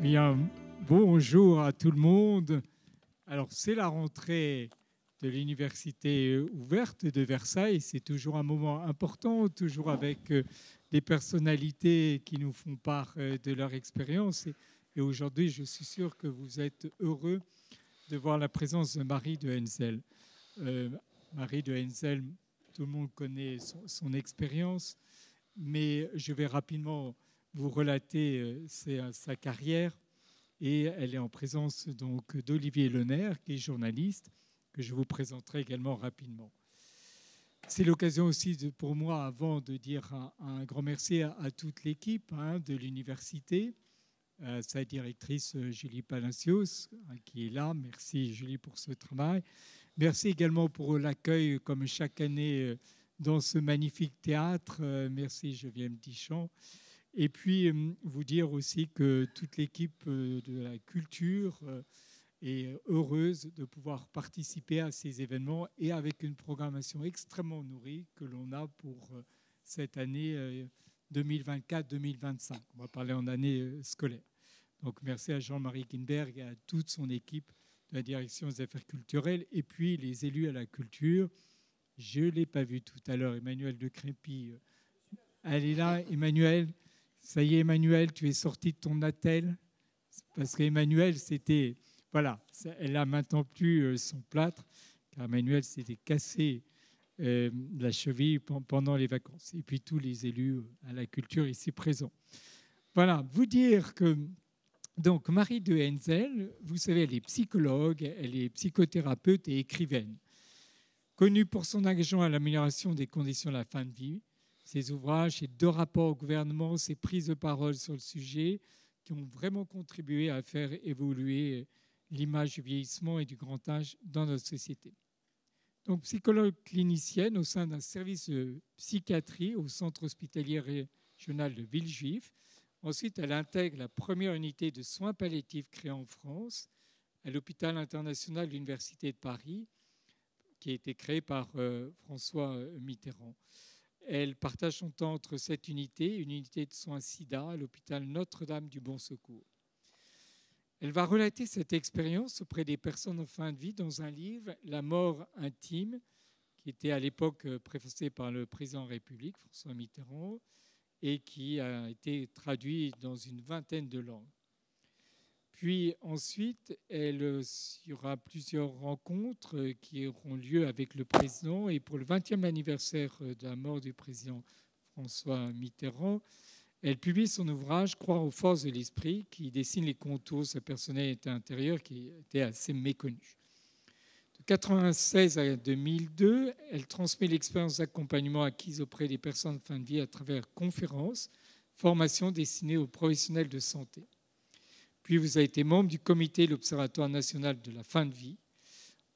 Bien, bonjour à tout le monde. Alors, c'est la rentrée de l'Université ouverte de Versailles. C'est toujours un moment important, toujours avec des personnalités qui nous font part de leur expérience. Et aujourd'hui, je suis sûr que vous êtes heureux de voir la présence de Marie de Henzel. Marie de Henzel, tout le monde connaît son expérience, mais je vais rapidement vous relater sa carrière. Et elle est en présence donc d'Olivier Lenaire, qui est journaliste, que je vous présenterai également rapidement. C'est l'occasion aussi pour moi, avant de dire un grand merci à toute l'équipe de l'université, à sa directrice Julie Palacios, qui est là. Merci Julie pour ce travail. Merci également pour l'accueil, comme chaque année, dans ce magnifique théâtre. Merci Geneviève Dichon. Et puis, vous dire aussi que toute l'équipe de la culture est heureuse de pouvoir participer à ces événements et avec une programmation extrêmement nourrie que l'on a pour cette année 2024-2025. On va parler en année scolaire. Donc, merci à Jean-Marie Kinberg et à toute son équipe de la direction des affaires culturelles et puis les élus à la culture. Je ne l'ai pas vu tout à l'heure, Emmanuel de Crépy. Elle est là, Emmanuel. Ça y est, Emmanuel, tu es sorti de ton attel. Parce qu'Emmanuel, c'était... Voilà, elle n'a maintenant plus son plâtre, car Emmanuel s'était cassé la cheville pendant les vacances. Et puis tous les élus à la culture ici présents. Voilà, vous dire que... Donc, Marie de Henzel, vous savez, elle est psychologue, elle est psychothérapeute et écrivaine. Connue pour son engagement à l'amélioration des conditions de la fin de vie, ses ouvrages, ses 2 rapports au gouvernement, ses prises de parole sur le sujet qui ont vraiment contribué à faire évoluer l'image du vieillissement et du grand âge dans notre société. Donc, psychologue clinicienne au sein d'un service de psychiatrie au centre hospitalier régional de Villejuif. Ensuite, elle intègre la première unité de soins palliatifs créée en France à l'hôpital international de l'Université de Paris, qui a été créé par François Mitterrand. Elle partage son temps entre cette unité, une unité de soins SIDA à l'hôpital Notre-Dame du Bon Secours. Elle va relater cette expérience auprès des personnes en fin de vie dans un livre, La mort intime, qui était à l'époque préfacé par le président de la République, François Mitterrand, et qui a été traduit dans une vingtaine de langues. Puis ensuite, il y aura plusieurs rencontres qui auront lieu avec le président. Et pour le 20e anniversaire de la mort du président François Mitterrand, elle publie son ouvrage « Croire aux forces de l'esprit » qui dessine les contours de sa personnalité intérieure qui était assez méconnue. De 1996 à 2002, elle transmet l'expérience d'accompagnement acquise auprès des personnes de fin de vie à travers conférences, formations destinées aux professionnels de santé. Puis vous avez été membre du comité de l'Observatoire national de la fin de vie.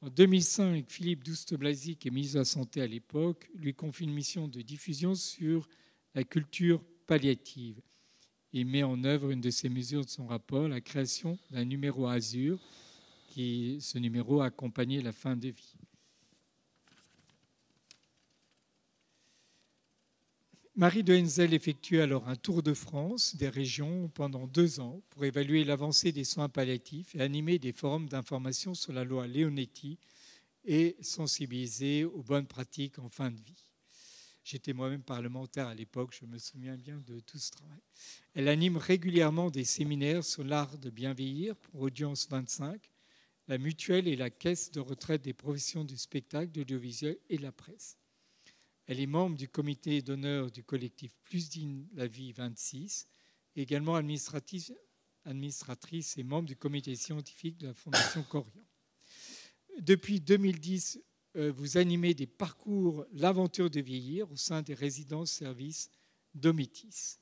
En 2005, Philippe Douste-Blazy, qui est ministre de la Santé à l'époque, lui confie une mission de diffusion sur la culture palliative. Il met en œuvre une de ces mesures de son rapport, la création d'un numéro Azur, ce numéro a accompagné la fin de vie. Marie de Henzel effectue alors un tour de France des régions pendant 2 ans pour évaluer l'avancée des soins palliatifs et animer des forums d'information sur la loi Leonetti et sensibiliser aux bonnes pratiques en fin de vie. J'étais moi-même parlementaire à l'époque, je me souviens bien de tout ce travail. Elle anime régulièrement des séminaires sur l'art de bien vieillir pour Audience 25, la mutuelle et la caisse de retraite des professions du spectacle, de l'audiovisuel et de la presse. Elle est membre du comité d'honneur du collectif Plus digne la vie 26, également administratrice et membre du comité scientifique de la Fondation Corian. Depuis 2010, vous animez des parcours L'aventure de vieillir au sein des résidences-services Domitis.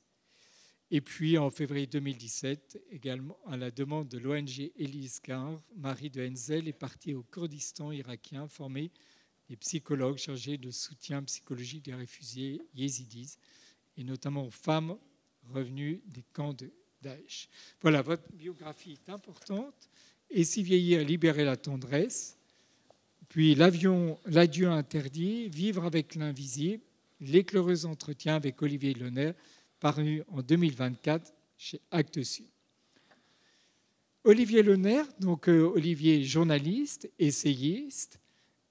Et puis, en février 2017, également à la demande de l'ONG Elise Gar, Marie de Henzel est partie au Kurdistan irakien former des psychologues chargés de soutien psychologique des réfugiés yézidis, et notamment aux femmes revenus des camps de Daesh. Voilà, votre biographie est importante. Et si vieillir, libérer la tendresse. Puis l'adieu interdit, vivre avec l'invisible, l'éclaireux entretien avec Olivier Lenaire, paru en 2024 chez Actes Sud. Olivier Lenaire, donc Olivier journaliste, essayiste,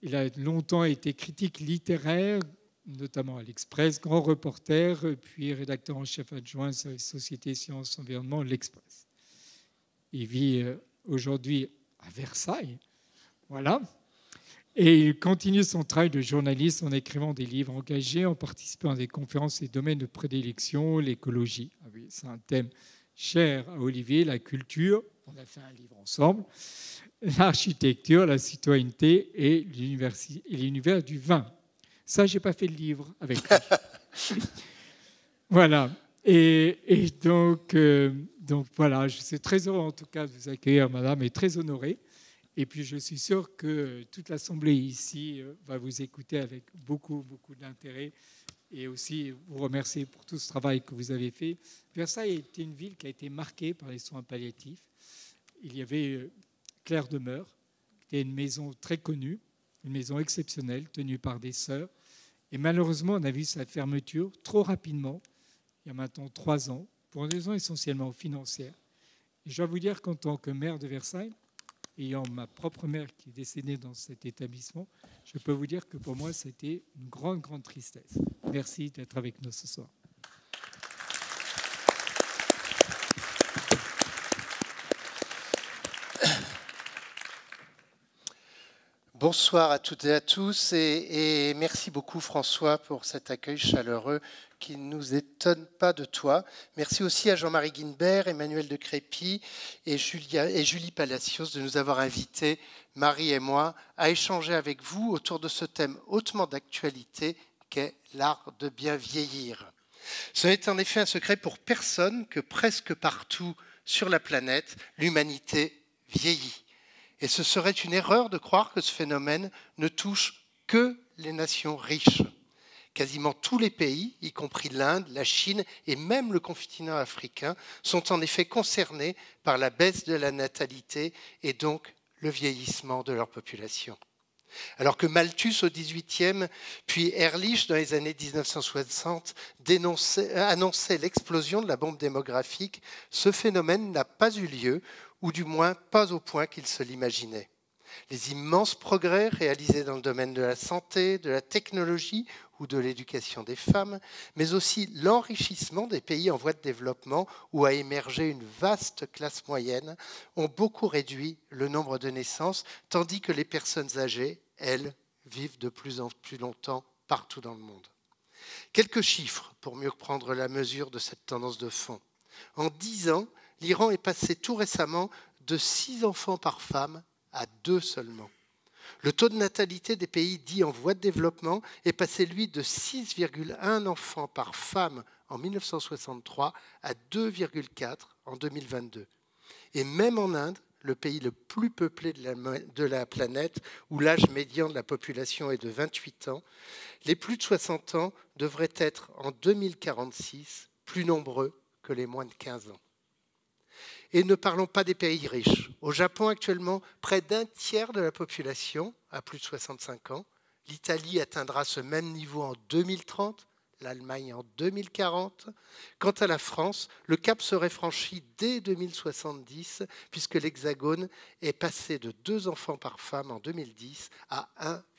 il a longtemps été critique littéraire, notamment à l'Express, grand reporter, puis rédacteur en chef adjoint sur les sociétés sciences environnement, l'Express. Il vit aujourd'hui à Versailles, voilà. Et il continue son travail de journaliste en écrivant des livres engagés, en participant à des conférences et domaines de prédilection, l'écologie. Ah oui, c'est un thème cher à Olivier, la culture, on a fait un livre ensemble, l'architecture, la citoyenneté et l'univers du vin. Ça, je n'ai pas fait le livre avec lui. Voilà. Et donc, voilà, je suis très heureux en tout cas de vous accueillir, madame, et très honoré. Et puis, je suis sûr que toute l'Assemblée ici va vous écouter avec beaucoup, beaucoup d'intérêt et aussi vous remercier pour tout ce travail que vous avez fait. Versailles était une ville qui a été marquée par les soins palliatifs. Il y avait Claire Demeure, qui était une maison très connue, une maison exceptionnelle, tenue par des sœurs. Et malheureusement, on a vu sa fermeture trop rapidement, il y a maintenant 3 ans, pour des raisons essentiellement financières. Et je dois vous dire qu'en tant que maire de Versailles, ayant ma propre mère qui est décédée dans cet établissement, je peux vous dire que pour moi, c'était une grande, grande tristesse. Merci d'être avec nous ce soir. Bonsoir à toutes et à tous et merci beaucoup François pour cet accueil chaleureux qui ne nous étonne pas de toi. Merci aussi à Jean-Marie Guinbert, Emmanuel de Crépy et Julie Palacios de nous avoir invités, Marie et moi, à échanger avec vous autour de ce thème hautement d'actualité qu'est l'art de bien vieillir. Ce n'est en effet un secret pour personne que presque partout sur la planète, l'humanité vieillit. Et ce serait une erreur de croire que ce phénomène ne touche que les nations riches. Quasiment tous les pays, y compris l'Inde, la Chine et même le continent africain, sont en effet concernés par la baisse de la natalité et donc le vieillissement de leur population. Alors que Malthus au XVIIIe, puis Ehrlich dans les années 1960 annonçait l'explosion de la bombe démographique, ce phénomène n'a pas eu lieu, ou du moins pas au point qu'il se l'imaginait. Les immenses progrès réalisés dans le domaine de la santé, de la technologie ou de l'éducation des femmes, mais aussi l'enrichissement des pays en voie de développement où a émergé une vaste classe moyenne, ont beaucoup réduit le nombre de naissances, tandis que les personnes âgées, elles, vivent de plus en plus longtemps partout dans le monde. Quelques chiffres pour mieux prendre la mesure de cette tendance de fond. En 10 ans, l'Iran est passé tout récemment de 6 enfants par femme à 2 seulement. Le taux de natalité des pays dits en voie de développement est passé, lui, de 6,1 enfants par femme en 1963 à 2,4 en 2022. Et même en Inde, le pays le plus peuplé de la planète, où l'âge médian de la population est de 28 ans, les plus de 60 ans devraient être en 2046 plus nombreux que les moins de 15 ans. Et ne parlons pas des pays riches. Au Japon, actuellement, près d'un tiers de la population a plus de 65 ans. L'Italie atteindra ce même niveau en 2030, l'Allemagne en 2040. Quant à la France, le cap serait franchi dès 2070, puisque l'Hexagone est passé de 2 enfants par femme en 2010 à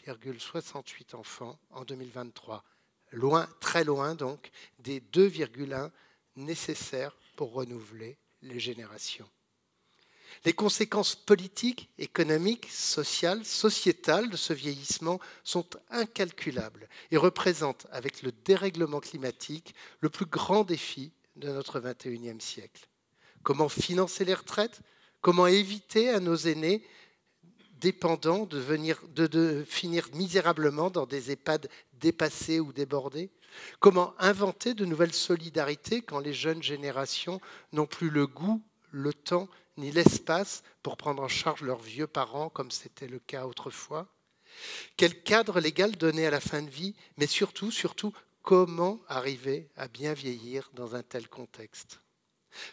1,68 enfants en 2023. Loin, très loin donc, des 2,1 nécessaires pour renouveler les générations. Les conséquences politiques, économiques, sociales, sociétales de ce vieillissement sont incalculables et représentent, avec le dérèglement climatique, le plus grand défi de notre XXIe siècle. Comment financer les retraites? Comment éviter à nos aînés dépendants de finir misérablement dans des EHPAD dépassés ou débordés? Comment inventer de nouvelles solidarités quand les jeunes générations n'ont plus le goût, le temps ni l'espace pour prendre en charge leurs vieux parents comme c'était le cas autrefois? Quel cadre légal donner à la fin de vie? Mais surtout, Comment arriver à bien vieillir dans un tel contexte ?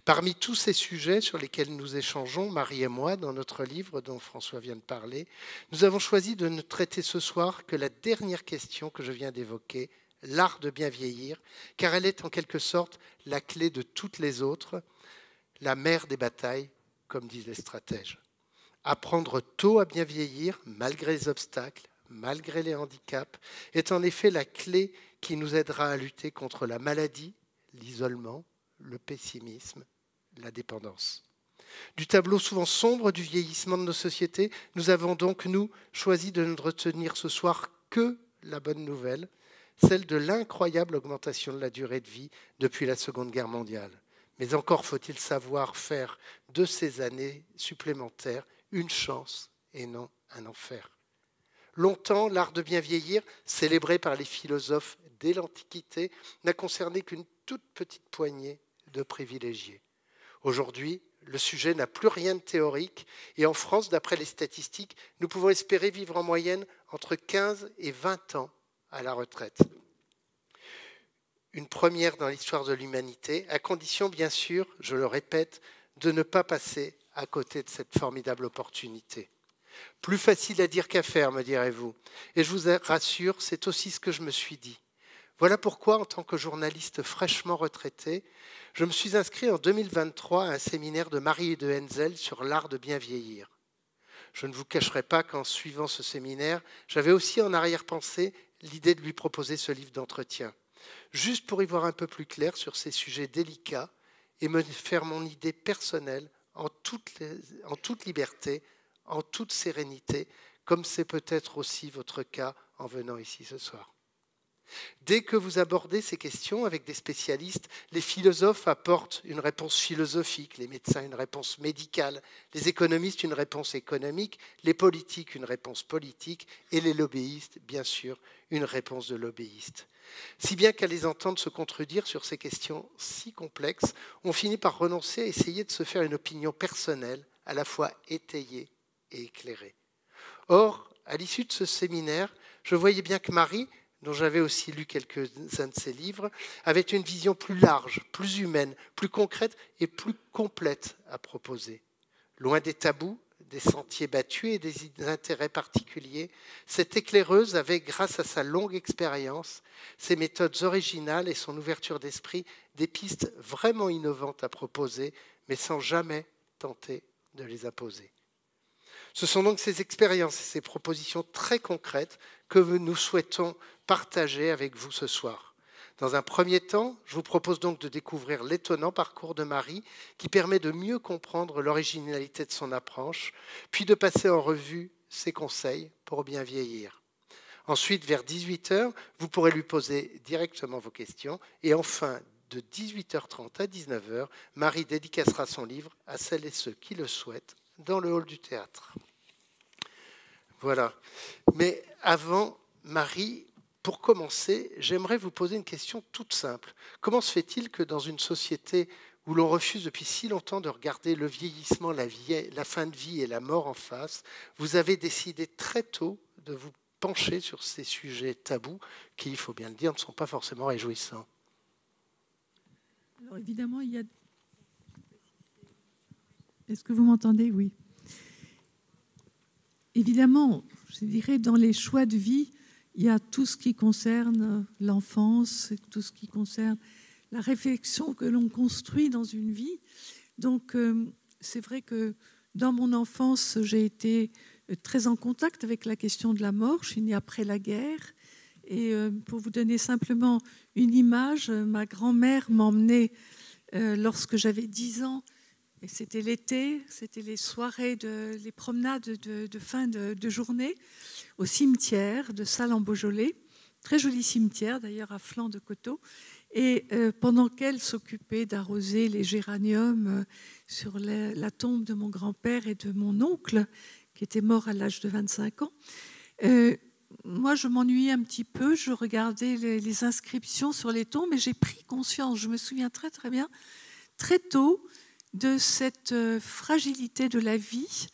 Parmi tous ces sujets sur lesquels nous échangeons, Marie et moi, dans notre livre dont François vient de parler, nous avons choisi de ne traiter ce soir que la dernière question que je viens d'évoquer, l'art de bien vieillir, car elle est en quelque sorte la clé de toutes les autres, la mère des batailles, comme disent les stratèges. Apprendre tôt à bien vieillir, malgré les obstacles, malgré les handicaps, est en effet la clé qui nous aidera à lutter contre la maladie, l'isolement, le pessimisme, la dépendance. Du tableau souvent sombre du vieillissement de nos sociétés, nous avons donc, nous, choisi de ne retenir ce soir que la bonne nouvelle, celle de l'incroyable augmentation de la durée de vie depuis la Seconde Guerre mondiale. Mais encore faut-il savoir faire de ces années supplémentaires une chance et non un enfer. Longtemps, l'art de bien vieillir, célébré par les philosophes dès l'Antiquité, n'a concerné qu'une toute petite poignée de privilégiés. Aujourd'hui, le sujet n'a plus rien de théorique et en France, d'après les statistiques, nous pouvons espérer vivre en moyenne entre 15 et 20 ans à la retraite. Une première dans l'histoire de l'humanité, à condition bien sûr, je le répète, de ne pas passer à côté de cette formidable opportunité. Plus facile à dire qu'à faire, me direz-vous. Et je vous rassure, c'est aussi ce que je me suis dit. Voilà pourquoi, en tant que journaliste fraîchement retraité, je me suis inscrit en 2023 à un séminaire de Marie de Henzel sur l'art de bien vieillir. Je ne vous cacherai pas qu'en suivant ce séminaire, j'avais aussi en arrière-pensée l'idée de lui proposer ce livre d'entretien, juste pour y voir un peu plus clair sur ces sujets délicats et me faire mon idée personnelle en toute liberté, en toute sérénité, comme c'est peut-être aussi votre cas en venant ici ce soir. Dès que vous abordez ces questions avec des spécialistes, les philosophes apportent une réponse philosophique, les médecins une réponse médicale, les économistes une réponse économique, les politiques une réponse politique et les lobbyistes, bien sûr, une réponse de lobbyistes. Si bien qu'à les entendre se contredire sur ces questions si complexes, on finit par renoncer à essayer de se faire une opinion personnelle, à la fois étayée et éclairée. Or, à l'issue de ce séminaire, je voyais bien que Marie, dont j'avais aussi lu quelques-uns de ses livres, avait une vision plus large, plus humaine, plus concrète et plus complète à proposer. Loin des tabous, des sentiers battus et des intérêts particuliers, cette éclaireuse avait, grâce à sa longue expérience, ses méthodes originales et son ouverture d'esprit, des pistes vraiment innovantes à proposer, mais sans jamais tenter de les imposer. Ce sont donc ces expériences et ces propositions très concrètes que nous souhaitons partager avec vous ce soir. Dans un premier temps, je vous propose donc de découvrir l'étonnant parcours de Marie qui permet de mieux comprendre l'originalité de son approche, puis de passer en revue ses conseils pour bien vieillir. Ensuite, vers 18h, vous pourrez lui poser directement vos questions. Et enfin, de 18h30 à 19h, Marie dédicacera son livre à celles et ceux qui le souhaitent dans le hall du théâtre. Voilà. Mais avant, Marie, pour commencer, j'aimerais vous poser une question toute simple. Comment se fait-il que dans une société où l'on refuse depuis si longtemps de regarder le vieillissement, la fin de vie et la mort en face, vous avez décidé très tôt de vous pencher sur ces sujets tabous qui, il faut bien le dire, ne sont pas forcément réjouissants? Alors évidemment, il y a... Est-ce que vous m'entendez? Oui. Évidemment, je dirais, dans les choix de vie, il y a tout ce qui concerne l'enfance, tout ce qui concerne la réflexion que l'on construit dans une vie. Donc, c'est vrai que dans mon enfance, j'ai été très en contact avec la question de la mort. Je suis née après la guerre. Et pour vous donner simplement une image, ma grand-mère m'emmenait lorsque j'avais 10 ans. Et c'était l'été, c'était les soirées, les promenades de fin de journée au cimetière de Salles en Beaujolais. Très joli cimetière, d'ailleurs, à flanc de coteau. Et pendant qu'elle s'occupait d'arroser les géraniums sur la tombe de mon grand-père et de mon oncle, qui était mort à l'âge de 25 ans, moi, je m'ennuyais un petit peu. Je regardais les inscriptions sur les tombes et j'ai pris conscience, je me souviens très très bien, très tôt, de cette fragilité de la vie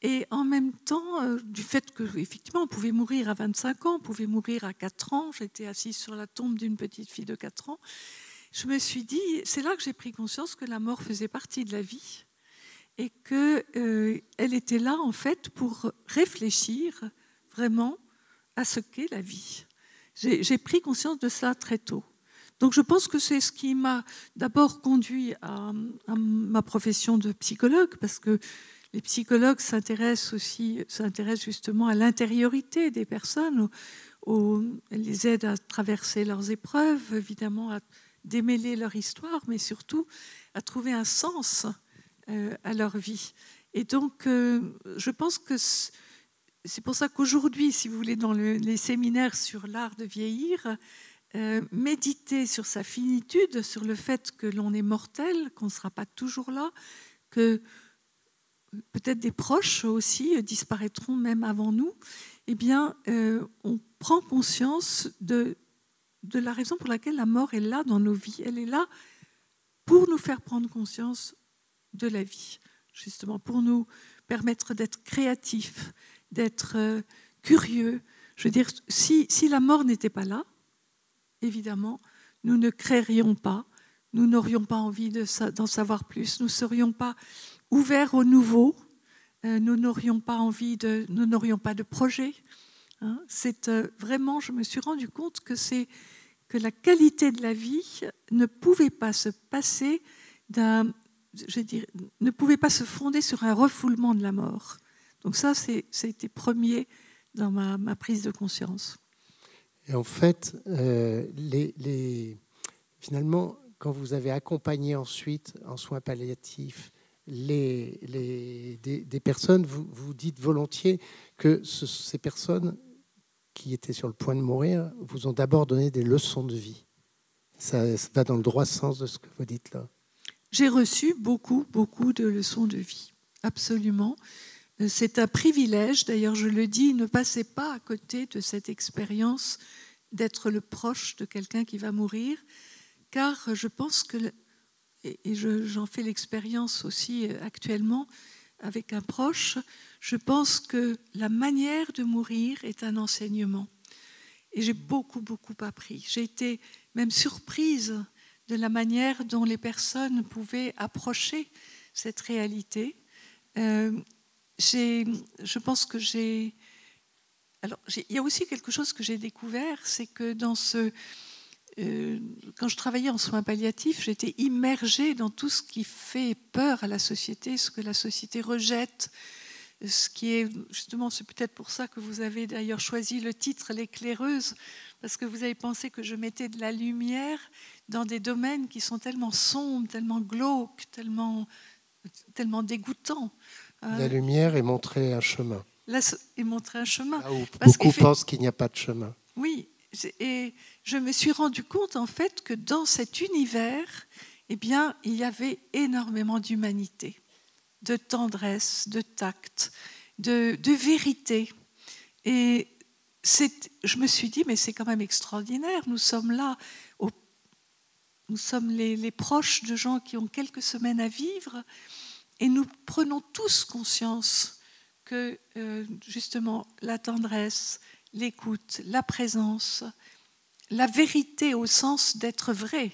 Et en même temps, du fait qu'effectivement, on pouvait mourir à 25 ans, on pouvait mourir à 4 ans, j'étais assise sur la tombe d'une petite fille de 4 ans, je me suis dit, c'est là que j'ai pris conscience que la mort faisait partie de la vie et qu'elle était là, en fait, pour réfléchir vraiment à ce qu'est la vie. J'ai pris conscience de ça très tôt. Donc je pense que c'est ce qui m'a d'abord conduit à ma profession de psychologue, parce que les psychologues s'intéressent justement à l'intériorité des personnes, elles les aident à traverser leurs épreuves, évidemment à démêler leur histoire, mais surtout à trouver un sens à leur vie. Et donc je pense que c'est pour ça qu'aujourd'hui, si vous voulez, dans les séminaires sur l'art de vieillir, méditer sur sa finitude, sur le fait que l'on est mortel, qu'on ne sera pas toujours là, que peut-être des proches aussi disparaîtront même avant nous, eh bien, on prend conscience de la raison pour laquelle la mort est là dans nos vies. Elle est là pour nous faire prendre conscience de la vie, justement, pour nous permettre d'être créatifs, d'être curieux. Je veux dire, si la mort n'était pas là, évidemment, nous ne créerions pas, nous n'aurions pas envie d'en savoir plus, nous ne serions pas ouverts au nouveau, nous n'aurions pas de projet. Hein. C'est vraiment, je me suis rendu compte que la qualité de la vie ne pouvait pas se passer ne pouvait pas se fonder sur un refoulement de la mort. Donc ça a été premier dans ma prise de conscience. Et en fait, finalement, quand vous avez accompagné ensuite en soins palliatifs des personnes, vous dites volontiers que ces personnes qui étaient sur le point de mourir vous ont d'abord donné des leçons de vie. Ça va dans le droit sens de ce que vous dites là. J'ai reçu beaucoup, beaucoup de leçons de vie, absolument. C'est un privilège, d'ailleurs je le dis, ne passez pas à côté de cette expérience d'être le proche de quelqu'un qui va mourir, car je pense que, et j'en fais l'expérience aussi actuellement avec un proche, je pense que la manière de mourir est un enseignement. Et j'ai beaucoup, beaucoup appris. J'ai été même surprise de la manière dont les personnes pouvaient approcher cette réalité. Je pense que alors, il y a aussi quelque chose que j'ai découvert, c'est que quand je travaillais en soins palliatifs, j'étais immergée dans tout ce qui fait peur à la société, ce que la société rejette, ce qui est justement, c'est peut-être pour ça que vous avez d'ailleurs choisi le titre L'éclaireuse, parce que vous avez pensé que je mettais de la lumière dans des domaines qui sont tellement sombres, tellement glauques, tellement dégoûtants. La lumière est montrer un chemin. Et montrer un chemin. Là où beaucoup pensent qu'il n'y a pas de chemin. Oui, et je me suis rendu compte en fait que dans cet univers, eh bien, il y avait énormément d'humanité, de tendresse, de tact, de vérité. Et je me suis dit, mais c'est quand même extraordinaire, nous sommes là, nous sommes les proches de gens qui ont quelques semaines à vivre, et nous prenons tous conscience que justement la tendresse, l'écoute, la présence, la vérité au sens d'être vrai,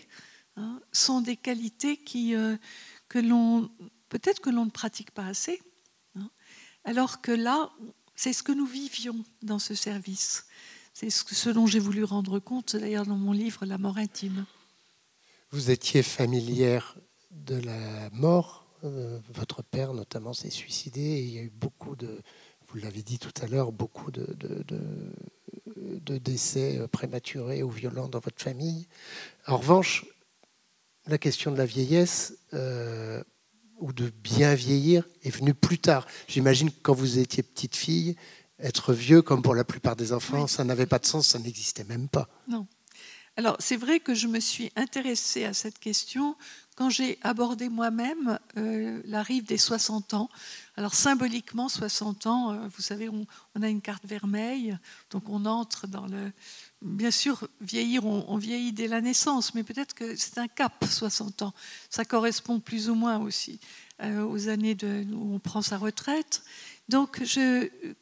hein, sont des qualités peut-être que l'on ne pratique pas assez, hein, alors que là, c'est ce que nous vivions dans ce service. C'est ce dont j'ai voulu rendre compte, d'ailleurs, dans mon livre « La mort intime ». Vous étiez familière de la mort. Votre père, notamment, s'est suicidé. Et il y a eu beaucoup vous l'avez dit tout à l'heure, beaucoup de décès prématurés ou violents dans votre famille. En revanche, la question de la vieillesse ou de bien vieillir est venue plus tard. J'imagine que quand vous étiez petite fille, être vieux, comme pour la plupart des enfants, oui, ça n'avait pas de sens, ça n'existait même pas. Non. Alors, c'est vrai que je me suis intéressée à cette question quand j'ai abordé moi-même la rive des 60 ans. Alors, symboliquement, 60 ans, vous savez, on a une carte vermeille, donc on entre dans le... Bien sûr, vieillir, on vieillit dès la naissance, mais peut-être que c'est un cap, 60 ans. Ça correspond plus ou moins aussi aux années où on prend sa retraite. Donc,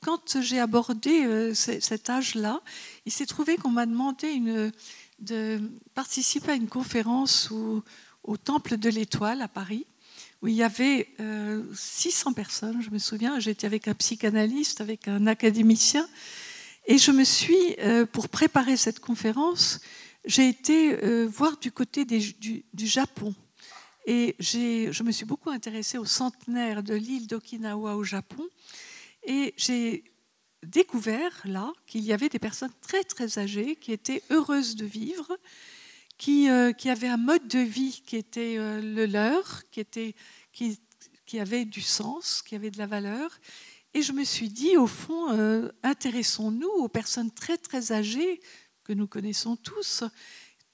quand j'ai abordé cet âge-là, il s'est trouvé qu'on m'a demandé de participer à une conférence au Temple de l'Étoile à Paris, où il y avait 600 personnes, je me souviens. J'étais avec un psychanalyste, avec un académicien, et je me suis, pour préparer cette conférence, j'ai été voir du côté du Japon. Et je me suis beaucoup intéressée au centenaire de l'île d'Okinawa au Japon, et j'ai découvert là qu'il y avait des personnes très très âgées qui étaient heureuses de vivre, qui avaient un mode de vie qui était le leur, qui avait du sens, qui avait de la valeur. Et je me suis dit, au fond, intéressons-nous aux personnes très très âgées que nous connaissons tous,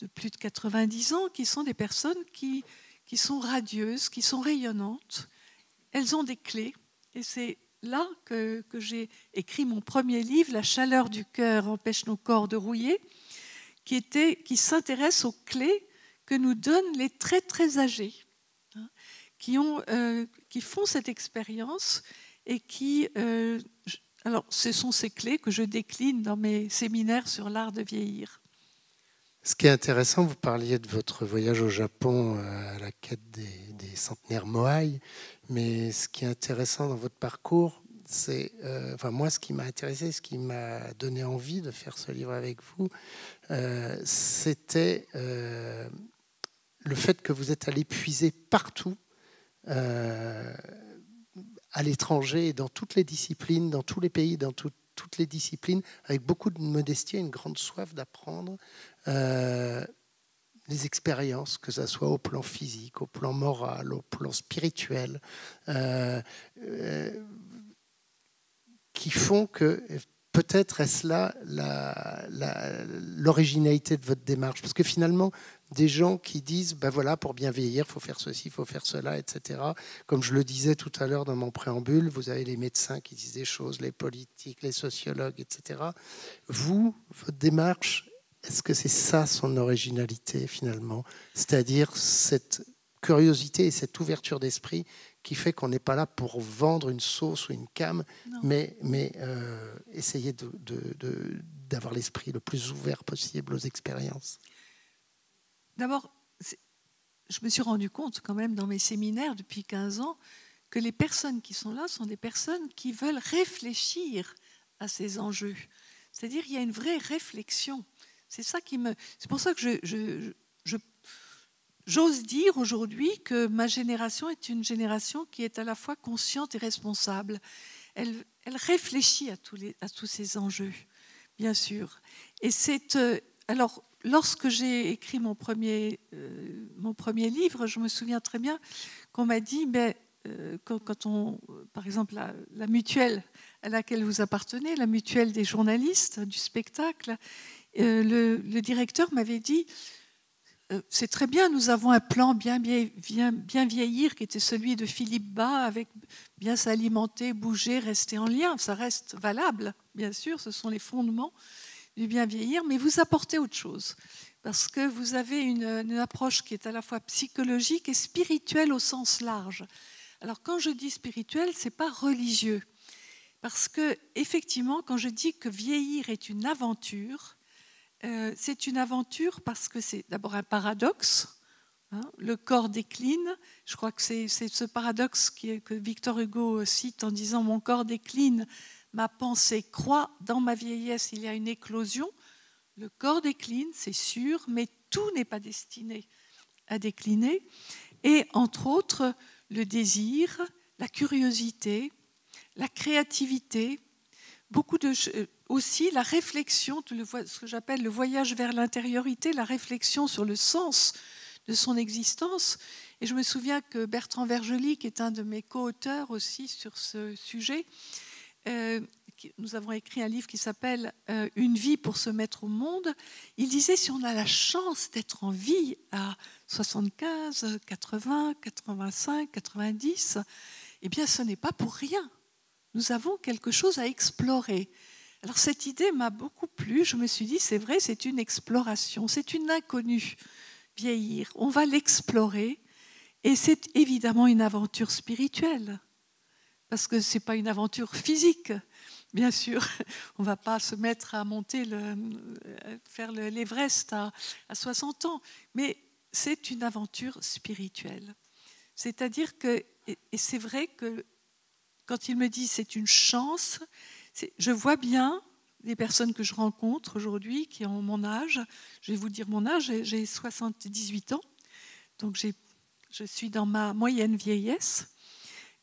de plus de 90 ans, qui sont des personnes qui sont radieuses, qui sont rayonnantes. Elles ont des clés, et c'est là que j'ai écrit mon premier livre, La chaleur du cœur empêche nos corps de rouiller, qui s'intéresse aux clés que nous donnent les très très âgés, hein, qui font cette expérience et alors ce sont ces clés que je décline dans mes séminaires sur l'art de vieillir. Ce qui est intéressant, vous parliez de votre voyage au Japon à la quête des centenaires Moai, mais ce qui est intéressant dans votre parcours, c'est, moi, ce qui m'a intéressé, ce qui m'a donné envie de faire ce livre avec vous, c'était le fait que vous êtes allé puiser partout, à l'étranger, dans toutes les disciplines, dans tous les pays, dans toutes les disciplines, avec beaucoup de modestie et une grande soif d'apprendre les expériences, que ce soit au plan physique, au plan moral, au plan spirituel, qui font que peut-être est-ce là l'originalité de votre démarche. Parce que finalement, des gens qui disent, ben voilà, pour bien vieillir, il faut faire ceci, il faut faire cela, etc. Comme je le disais tout à l'heure dans mon préambule, vous avez les médecins qui disent des choses, les politiques, les sociologues, etc. Vous, votre démarche, est-ce que c'est ça son originalité finalement? C'est-à-dire cette curiosité et cette ouverture d'esprit qui fait qu'on n'est pas là pour vendre une sauce ou une came, mais essayer d'avoir l'esprit le plus ouvert possible aux expériences. D'abord, je me suis rendu compte quand même dans mes séminaires depuis 15 ans que les personnes qui sont là sont des personnes qui veulent réfléchir à ces enjeux. C'est-à-dire qu'il y a une vraie réflexion. C'est pour ça que j'ose dire aujourd'hui que ma génération est une génération qui est à la fois consciente et responsable. Elle réfléchit à tous ces enjeux, bien sûr. Et alors, lorsque j'ai écrit mon premier livre, je me souviens très bien qu'on m'a dit, par exemple, la mutuelle à laquelle vous appartenez, la mutuelle des journalistes du spectacle, le directeur m'avait dit, c'est très bien, nous avons un plan bien vieillir qui était celui de Philippe Bas, avec bien s'alimenter, bouger, rester en lien. Ça reste valable, bien sûr, ce sont les fondements du bien vieillir, mais vous apportez autre chose, parce que vous avez une approche qui est à la fois psychologique et spirituelle au sens large. Alors quand je dis spirituel, ce n'est pas religieux, parce que effectivement, quand je dis que vieillir est une aventure, c'est une aventure parce que c'est d'abord un paradoxe. Hein, le corps décline. Je crois que c'est ce paradoxe que Victor Hugo cite en disant « Mon corps décline, ma pensée croît, dans ma vieillesse il y a une éclosion ». Le corps décline, c'est sûr, mais tout n'est pas destiné à décliner. Et entre autres, le désir, la curiosité, la créativité, aussi la réflexion, ce que j'appelle le voyage vers l'intériorité, la réflexion sur le sens de son existence. Et je me souviens que Bertrand Vergely, qui est un de mes co-auteurs aussi sur ce sujet, nous avons écrit un livre qui s'appelle « Une vie pour se mettre au monde », il disait si on a la chance d'être en vie à 75, 80, 85, 90, eh bien ce n'est pas pour rien. Nous avons quelque chose à explorer. Alors cette idée m'a beaucoup plu. Je me suis dit, c'est vrai, c'est une exploration, c'est une inconnue, vieillir. On va l'explorer et c'est évidemment une aventure spirituelle parce que ce n'est pas une aventure physique, bien sûr. On ne va pas se mettre à monter, faire l'Everest à 60 ans, mais c'est une aventure spirituelle. C'est-à-dire que, et c'est vrai que quand il me dit c'est une chance, je vois bien les personnes que je rencontre aujourd'hui qui ont mon âge. Je vais vous dire mon âge, j'ai 78 ans, donc je suis dans ma moyenne vieillesse.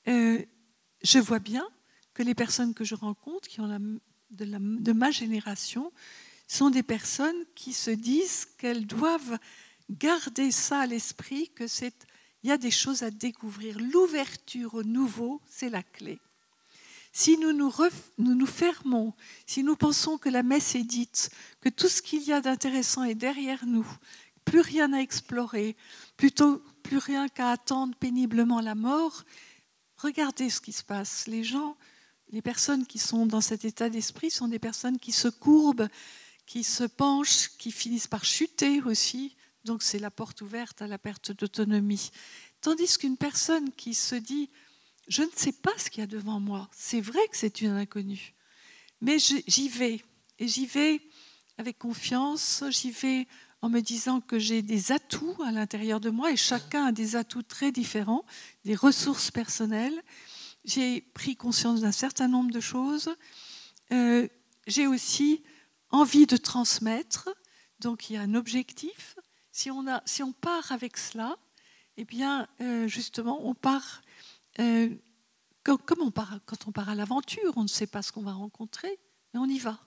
Je vois bien que les personnes que je rencontre, qui ont de ma génération, sont des personnes qui se disent qu'elles doivent garder ça à l'esprit, qu'il y a des choses à découvrir. L'ouverture au nouveau, c'est la clé. Si nous nous fermons, si nous pensons que la messe est dite, que tout ce qu'il y a d'intéressant est derrière nous, plus rien à explorer, plus rien qu'à attendre péniblement la mort, regardez ce qui se passe. Les personnes qui sont dans cet état d'esprit sont des personnes qui se courbent, qui se penchent, qui finissent par chuter aussi. Donc c'est la porte ouverte à la perte d'autonomie. Tandis qu'une personne qui se dit « je ne sais pas ce qu'il y a devant moi », c'est vrai que c'est une inconnue, mais j'y vais. Et j'y vais avec confiance, j'y vais en me disant que j'ai des atouts à l'intérieur de moi, et chacun a des atouts très différents, des ressources personnelles. J'ai pris conscience d'un certain nombre de choses. J'ai aussi envie de transmettre, donc il y a un objectif. Si on part avec cela, eh bien, justement, on part... quand on part à l'aventure, on ne sait pas ce qu'on va rencontrer, mais on y va.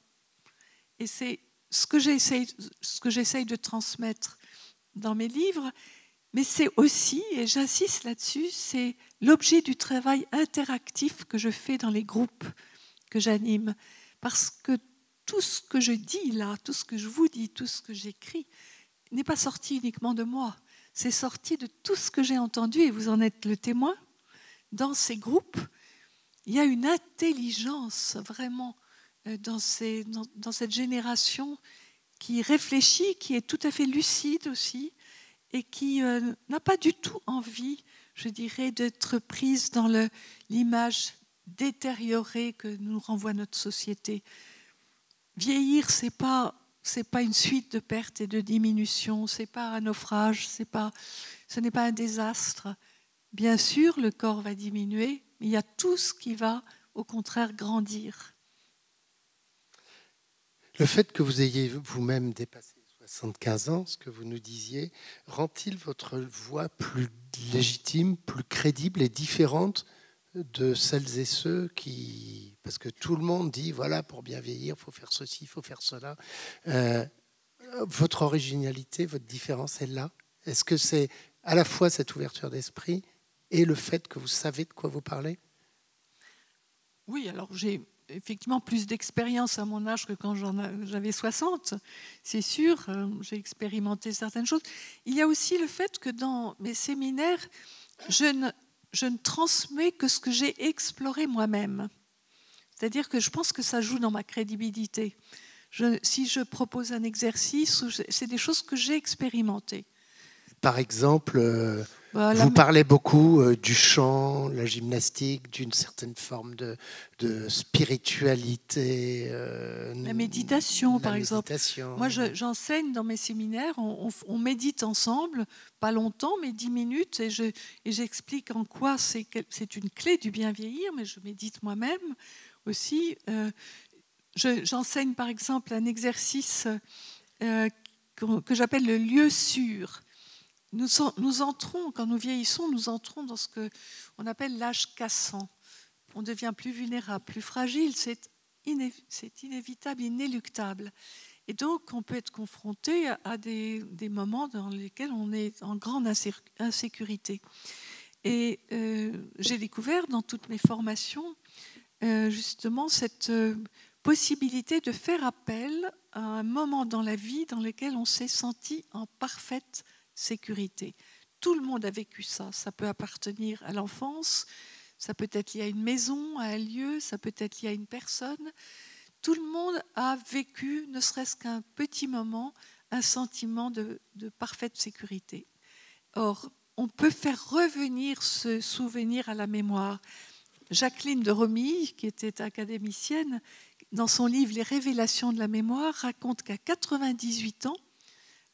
Et c'est ce que j'essaye de transmettre dans mes livres, mais c'est aussi, et j'insiste là-dessus, c'est l'objet du travail interactif que je fais dans les groupes que j'anime. Parce que tout ce que je dis là, tout ce que je vous dis, tout ce que j'écris, n'est pas sorti uniquement de moi. C'est sorti de tout ce que j'ai entendu, et vous en êtes le témoin. Dans ces groupes, il y a une intelligence vraiment dans cette génération qui réfléchit, qui est tout à fait lucide aussi, et qui n'a pas du tout envie, je dirais, d'être prise dans l'image détériorée que nous renvoie notre société. Vieillir, c'est pas une suite de pertes et de diminutions, c'est pas un naufrage, ce n'est pas un désastre. Bien sûr, le corps va diminuer, mais il y a tout ce qui va, au contraire, grandir. Le fait que vous ayez vous-même dépassé 75 ans, ce que vous nous disiez, rend-il votre voix plus légitime, plus crédible et différente de celles et ceux qui... Parce que tout le monde dit, voilà, pour bien vieillir, il faut faire ceci, il faut faire cela. Votre originalité, votre différence est là. Est-ce que c'est à la fois cette ouverture d'esprit et le fait que vous savez de quoi vous parlez? Oui, alors j'ai effectivement plus d'expérience à mon âge que quand j'avais 60, c'est sûr, j'ai expérimenté certaines choses. Il y a aussi le fait que dans mes séminaires, je ne transmets que ce que j'ai exploré moi-même. C'est-à-dire que je pense que ça joue dans ma crédibilité. Si je propose un exercice, c'est des choses que j'ai expérimentées. Par exemple, vous parlez beaucoup du chant, la gymnastique, d'une certaine forme de spiritualité. La méditation, par exemple. Moi, j'enseigne dans mes séminaires, on médite ensemble, pas longtemps, mais 10 minutes, et j'explique en quoi c'est une clé du bien vieillir, mais je médite moi-même aussi. J'enseigne, par exemple, un exercice que j'appelle le lieu sûr. Nous entrons, quand nous vieillissons, nous entrons dans ce qu'on appelle l'âge cassant. On devient plus vulnérable, plus fragile, c'est inévitable, inéluctable. Et donc, on peut être confronté à des moments dans lesquels on est en grande insécurité. Et j'ai découvert dans toutes mes formations justement cette possibilité de faire appel à un moment dans la vie dans lequel on s'est senti en parfaite sécurité. Tout le monde a vécu ça. Ça peut appartenir à l'enfance, ça peut être lié à une maison, à un lieu, ça peut être lié à une personne. Tout le monde a vécu, ne serait-ce qu'un petit moment, un sentiment de parfaite sécurité. Or, on peut faire revenir ce souvenir à la mémoire. Jacqueline de Romilly, qui était académicienne, dans son livre « Les révélations de la mémoire », raconte qu'à 98 ans,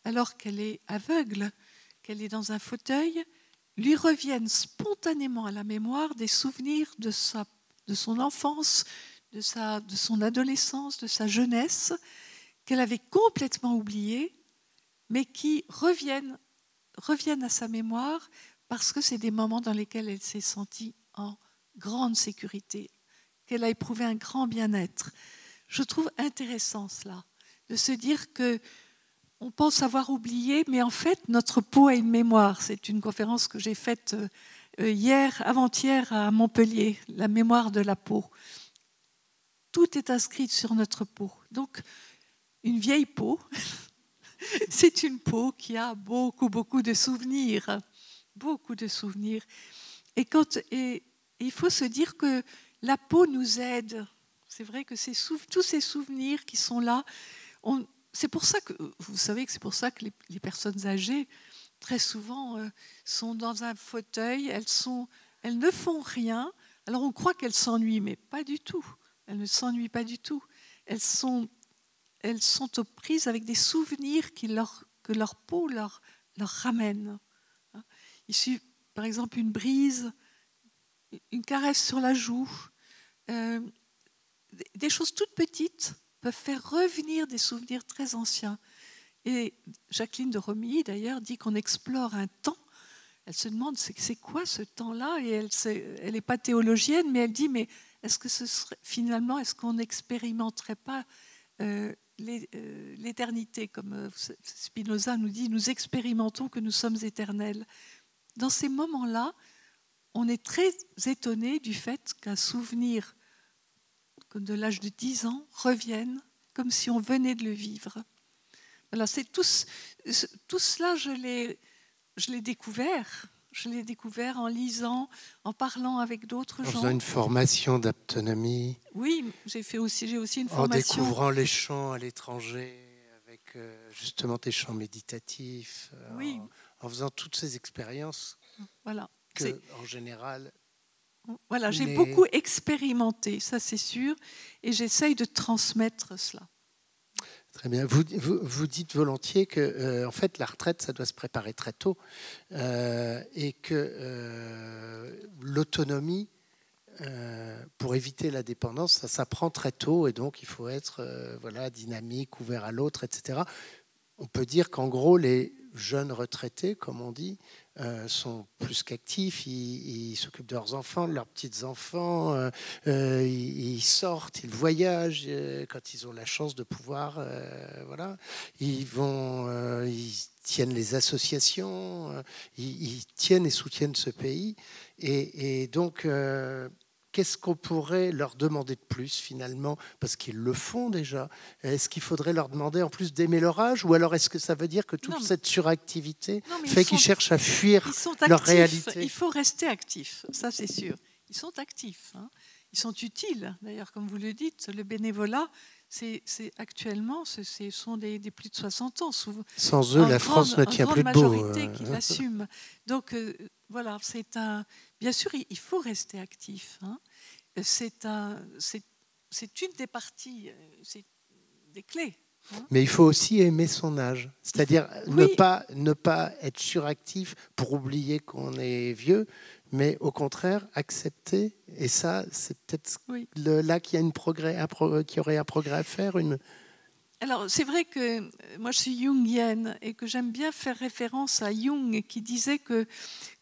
alors qu'elle est aveugle, qu'elle est dans un fauteuil, lui reviennent spontanément à la mémoire des souvenirs de son enfance, de son adolescence, de sa jeunesse, qu'elle avait complètement oubliées, mais qui reviennent à sa mémoire parce que c'est des moments dans lesquels elle s'est sentie en grande sécurité, qu'elle a éprouvé un grand bien-être. Je trouve intéressant cela, de se dire qu'on pense avoir oublié, mais en fait, notre peau a une mémoire. C'est une conférence que j'ai faite avant-hier à Montpellier, la mémoire de la peau. Tout est inscrit sur notre peau. Donc, une vieille peau, c'est une peau qui a beaucoup de souvenirs. Beaucoup de souvenirs. Et il faut se dire que la peau nous aide. C'est vrai que tous ces souvenirs qui sont là, c'est pour ça que, vous savez que c'est pour ça que les personnes âgées, très souvent, sont dans un fauteuil, elles ne font rien. Alors on croit qu'elles s'ennuient, mais pas du tout. Elles ne s'ennuient pas du tout. Elles sont aux prises avec des souvenirs que leur peau leur ramène. Il suffit, par exemple, une brise, une caresse sur la joue, des choses toutes petites peuvent faire revenir des souvenirs très anciens. Et Jacqueline de Romilly, d'ailleurs, dit qu'on explore un temps. Elle se demande c'est quoi ce temps-là, et elle n'est pas théologienne, mais elle dit mais finalement, est-ce qu'on n'expérimenterait pas l'éternité, comme Spinoza nous dit, nous expérimentons que nous sommes éternels. Dans ces moments-là, on est très étonné du fait qu'un souvenir de l'âge de 10 ans revienne comme si on venait de le vivre. Voilà, c'est tout cela, je l'ai découvert. Je l'ai découvert en lisant, en parlant avec d'autres gens. En faisant une formation d'aptonomie. Oui, j'ai aussi une formation. En découvrant les chants à l'étranger, avec justement des chants méditatifs, oui. En faisant toutes ces expériences. Voilà. En général. Voilà, j'ai beaucoup expérimenté, ça c'est sûr, et j'essaye de transmettre cela. Très bien. Vous dites volontiers que en fait, la retraite, ça doit se préparer très tôt et que l'autonomie, pour éviter la dépendance, ça s'apprend très tôt et donc il faut être dynamique, ouvert à l'autre, etc. On peut dire qu'en gros, les jeunes retraités, comme on dit, sont plus qu'actifs, ils s'occupent de leurs enfants, de leurs petits-enfants, ils sortent, ils voyagent quand ils ont la chance de pouvoir, ils tiennent les associations, ils tiennent et soutiennent ce pays, et donc qu'est-ce qu'on pourrait leur demander de plus finalement? Parce qu'ils le font déjà. Est-ce qu'il faudrait leur demander en plus d'aimer leur âge? Ou alors est-ce que ça veut dire que toute cette suractivité fait qu'ils cherchent à fuir leur réalité? Il faut rester actif, ça c'est sûr. Ils sont actifs. Ils sont utiles. D'ailleurs, comme vous le dites, le bénévolat, actuellement, ce sont des plus de 60 ans. Souvent, sans eux, la France ne tient plus debout. En grande majorité qui l'assument. Donc, voilà, bien sûr, il faut rester actif. C'est une des parties, c'est des clés. Mais il faut aussi aimer son âge. C'est-à-dire ne pas être suractif pour oublier qu'on est vieux, mais au contraire, accepter. Et ça, c'est peut-être là qu'il y a qu'il y aurait un progrès à faire. Alors, c'est vrai que moi, je suis jungienne et que j'aime bien faire référence à Jung qui disait que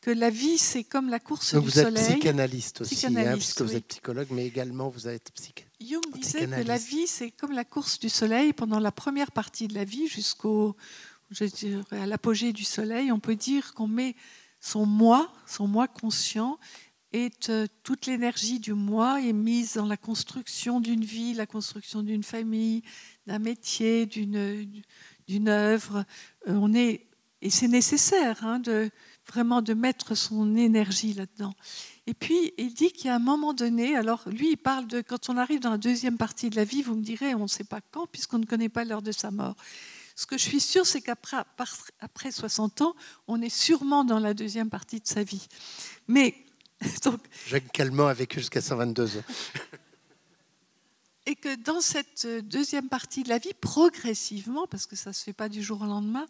la vie, c'est comme la course du soleil. Vous êtes psychanalyste aussi, puisque vous êtes psychologue, mais également vous êtes psychanalyste. Jung disait que la vie, c'est comme la course du soleil. Pendant la première partie de la vie, à l'apogée du soleil, on peut dire qu'on met son moi conscient toute l'énergie du moi est mise dans la construction d'une vie, la construction d'une famille, d'un métier, d'une œuvre. Et c'est nécessaire vraiment de mettre son énergie là-dedans. Et puis, il dit qu'il y a un moment donné, alors lui, il parle de quand on arrive dans la deuxième partie de la vie, vous me direz, on ne sait pas quand, puisqu'on ne connaît pas l'heure de sa mort. Ce que je suis sûre, c'est qu'après 60 ans, on est sûrement dans la deuxième partie de sa vie. Mais donc, Jacques Calment a vécu jusqu'à 122 ans. Et que dans cette deuxième partie de la vie, progressivement, parce que ça ne se fait pas du jour au lendemain,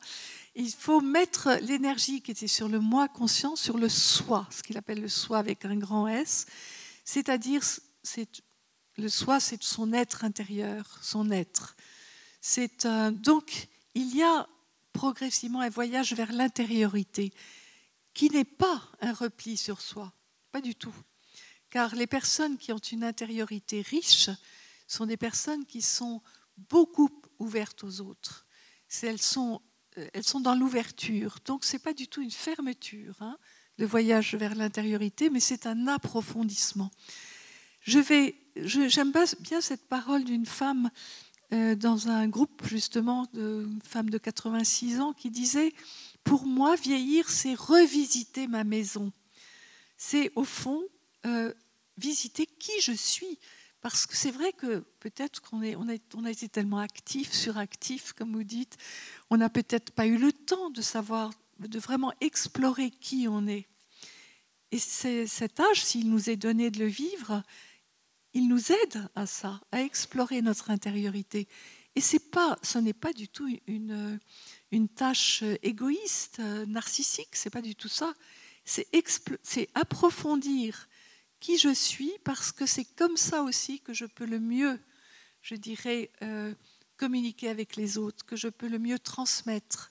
il faut mettre l'énergie qui était sur le moi conscient, sur le soi, ce qu'il appelle le soi avec un grand S, c'est-à-dire le soi, c'est son être intérieur, son être. Donc, il y a progressivement un voyage vers l'intériorité, qui n'est pas un repli sur soi, pas du tout. Car les personnes qui ont une intériorité riche sont des personnes qui sont beaucoup ouvertes aux autres. Elles sont dans l'ouverture. Donc, ce n'est pas du tout une fermeture, le voyage vers l'intériorité, mais c'est un approfondissement. J'aime bien cette parole d'une femme dans un groupe, justement, d'une femme de 86 ans qui disait « Pour moi, vieillir, c'est revisiter ma maison. C'est, au fond, visiter qui je suis. » Parce que c'est vrai que peut-être qu'on a été tellement actifs, suractifs, comme vous dites, on n'a peut-être pas eu le temps de savoir, de vraiment explorer qui on est. Et cet âge, s'il nous est donné de le vivre, il nous aide à ça, à explorer notre intériorité. Et ce n'est pas du tout une tâche égoïste, narcissique, c'est pas du tout ça. C'est approfondir qui je suis, parce que c'est comme ça aussi que je peux le mieux, je dirais, communiquer avec les autres, que je peux le mieux transmettre.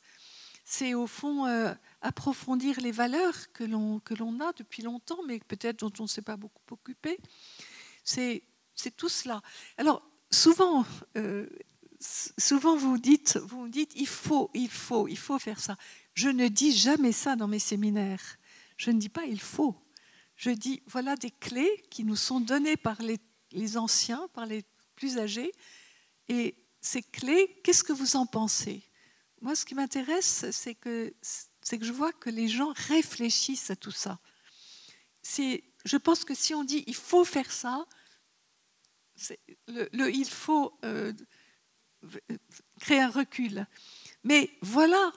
C'est au fond approfondir les valeurs que l'on a depuis longtemps, mais peut-être dont on ne s'est pas beaucoup occupé. C'est tout cela. Alors, souvent vous me dites, il faut faire ça. Je ne dis jamais ça dans mes séminaires. Je ne dis pas il faut. Je dis, voilà des clés qui nous sont données par les anciens, par les plus âgés. Et ces clés, qu'est-ce que vous en pensez? Moi, ce qui m'intéresse, c'est que je vois que les gens réfléchissent à tout ça. Je pense que si on dit, il faut faire ça, il faut créer un recul. Mais voilà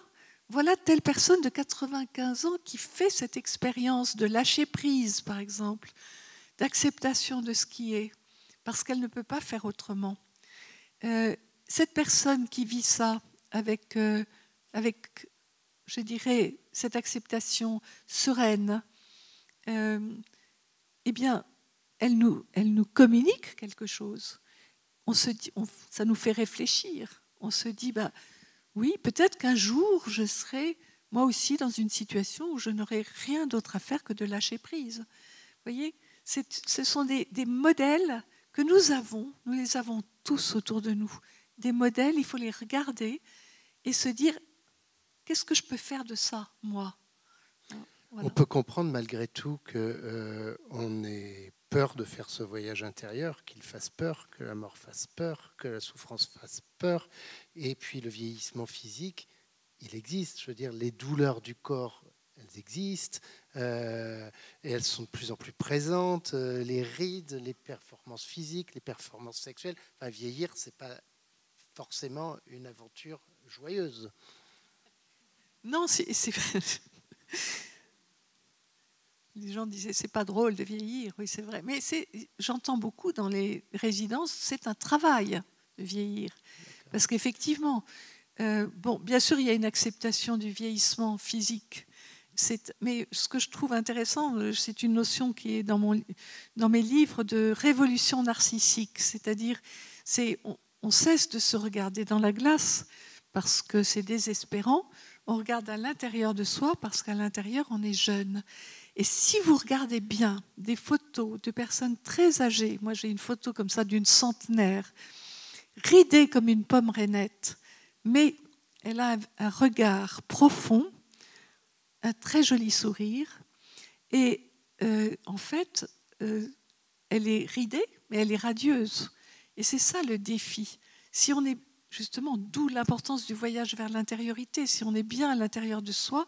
telle personne de 95 ans qui fait cette expérience de lâcher prise, par exemple, d'acceptation de ce qui est, parce qu'elle ne peut pas faire autrement. Cette personne qui vit ça avec, je dirais, cette acceptation sereine, eh bien, elle nous communique quelque chose. Ça nous fait réfléchir. On se dit, oui, peut-être qu'un jour, je serai moi aussi dans une situation où je n'aurai rien d'autre à faire que de lâcher prise. Vous voyez, ce sont des modèles que nous les avons tous autour de nous. Des modèles, il faut les regarder et se dire, qu'est-ce que je peux faire de ça, moi? Voilà. On peut comprendre malgré tout qu'on ait peur de faire ce voyage intérieur, qu'il fasse peur, que la mort fasse peur, que la souffrance fasse peur. Et puis le vieillissement physique, il existe. Je veux dire, les douleurs du corps, elles existent. Et elles sont de plus en plus présentes. Les rides, les performances physiques, les performances sexuelles. Enfin, vieillir, ce n'est pas forcément une aventure joyeuse. Non, c'est... Les gens disaient, c'est pas drôle de vieillir, oui c'est vrai. Mais j'entends beaucoup dans les résidences, c'est un travail de vieillir. D'accord. Parce qu'effectivement, bien sûr, il y a une acceptation du vieillissement physique. Mais ce que je trouve intéressant, c'est une notion qui est dans mes livres de révolution narcissique. C'est-à-dire, on cesse de se regarder dans la glace parce que c'est désespérant. On regarde à l'intérieur de soi parce qu'à l'intérieur, on est jeune. Et si vous regardez bien des photos de personnes très âgées, moi j'ai une photo comme ça d'une centenaire, ridée comme une pomme rainette, mais elle a un regard profond, un très joli sourire, et en fait, elle est ridée, mais elle est radieuse. Et c'est ça le défi. Si on est justement, d'où l'importance du voyage vers l'intériorité, si on est bien à l'intérieur de soi,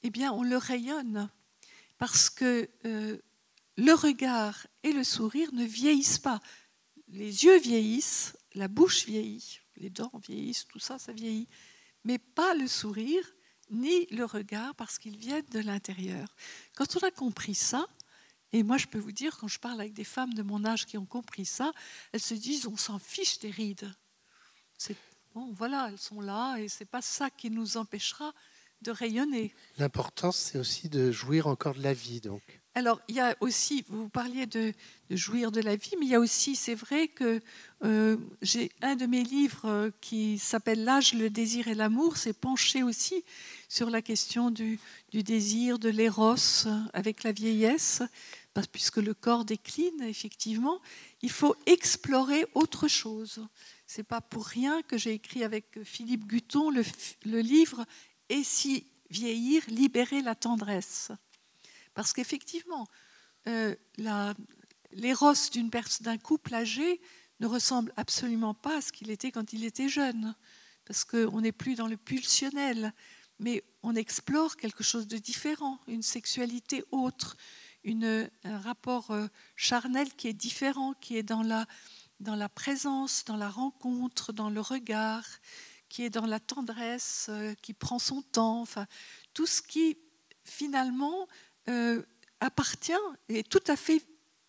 eh bien, on le rayonne. Parce que le regard et le sourire ne vieillissent pas. Les yeux vieillissent, la bouche vieillit, les dents vieillissent, tout ça, ça vieillit. Mais pas le sourire, ni le regard, parce qu'ils viennent de l'intérieur. Quand on a compris ça, et moi je peux vous dire, quand je parle avec des femmes de mon âge qui ont compris ça, elles se disent, on s'en fiche des rides. Bon, voilà, elles sont là, et ce n'est pas ça qui nous empêchera de rayonner. L'important, c'est aussi de jouir encore de la vie, donc. Alors, il y a aussi, vous parliez de jouir de la vie, mais il y a aussi, c'est vrai que j'ai un de mes livres qui s'appelle L'âge, le désir et l'amour, s'est penché aussi sur la question du désir, de l'éros avec la vieillesse, puisque le corps décline, effectivement, il faut explorer autre chose. Ce n'est pas pour rien que j'ai écrit avec Philippe Guton le livre « Et si vieillir, libérer la tendresse ». Parce qu'effectivement, l'éros d'un couple âgé ne ressemble absolument pas à ce qu'il était quand il était jeune. Parce qu'on n'est plus dans le pulsionnel, mais on explore quelque chose de différent, une sexualité autre, un rapport charnel qui est différent, qui est dans la présence, dans la rencontre, dans le regard, qui est dans la tendresse, qui prend son temps, enfin, tout ce qui finalement appartient et est tout à fait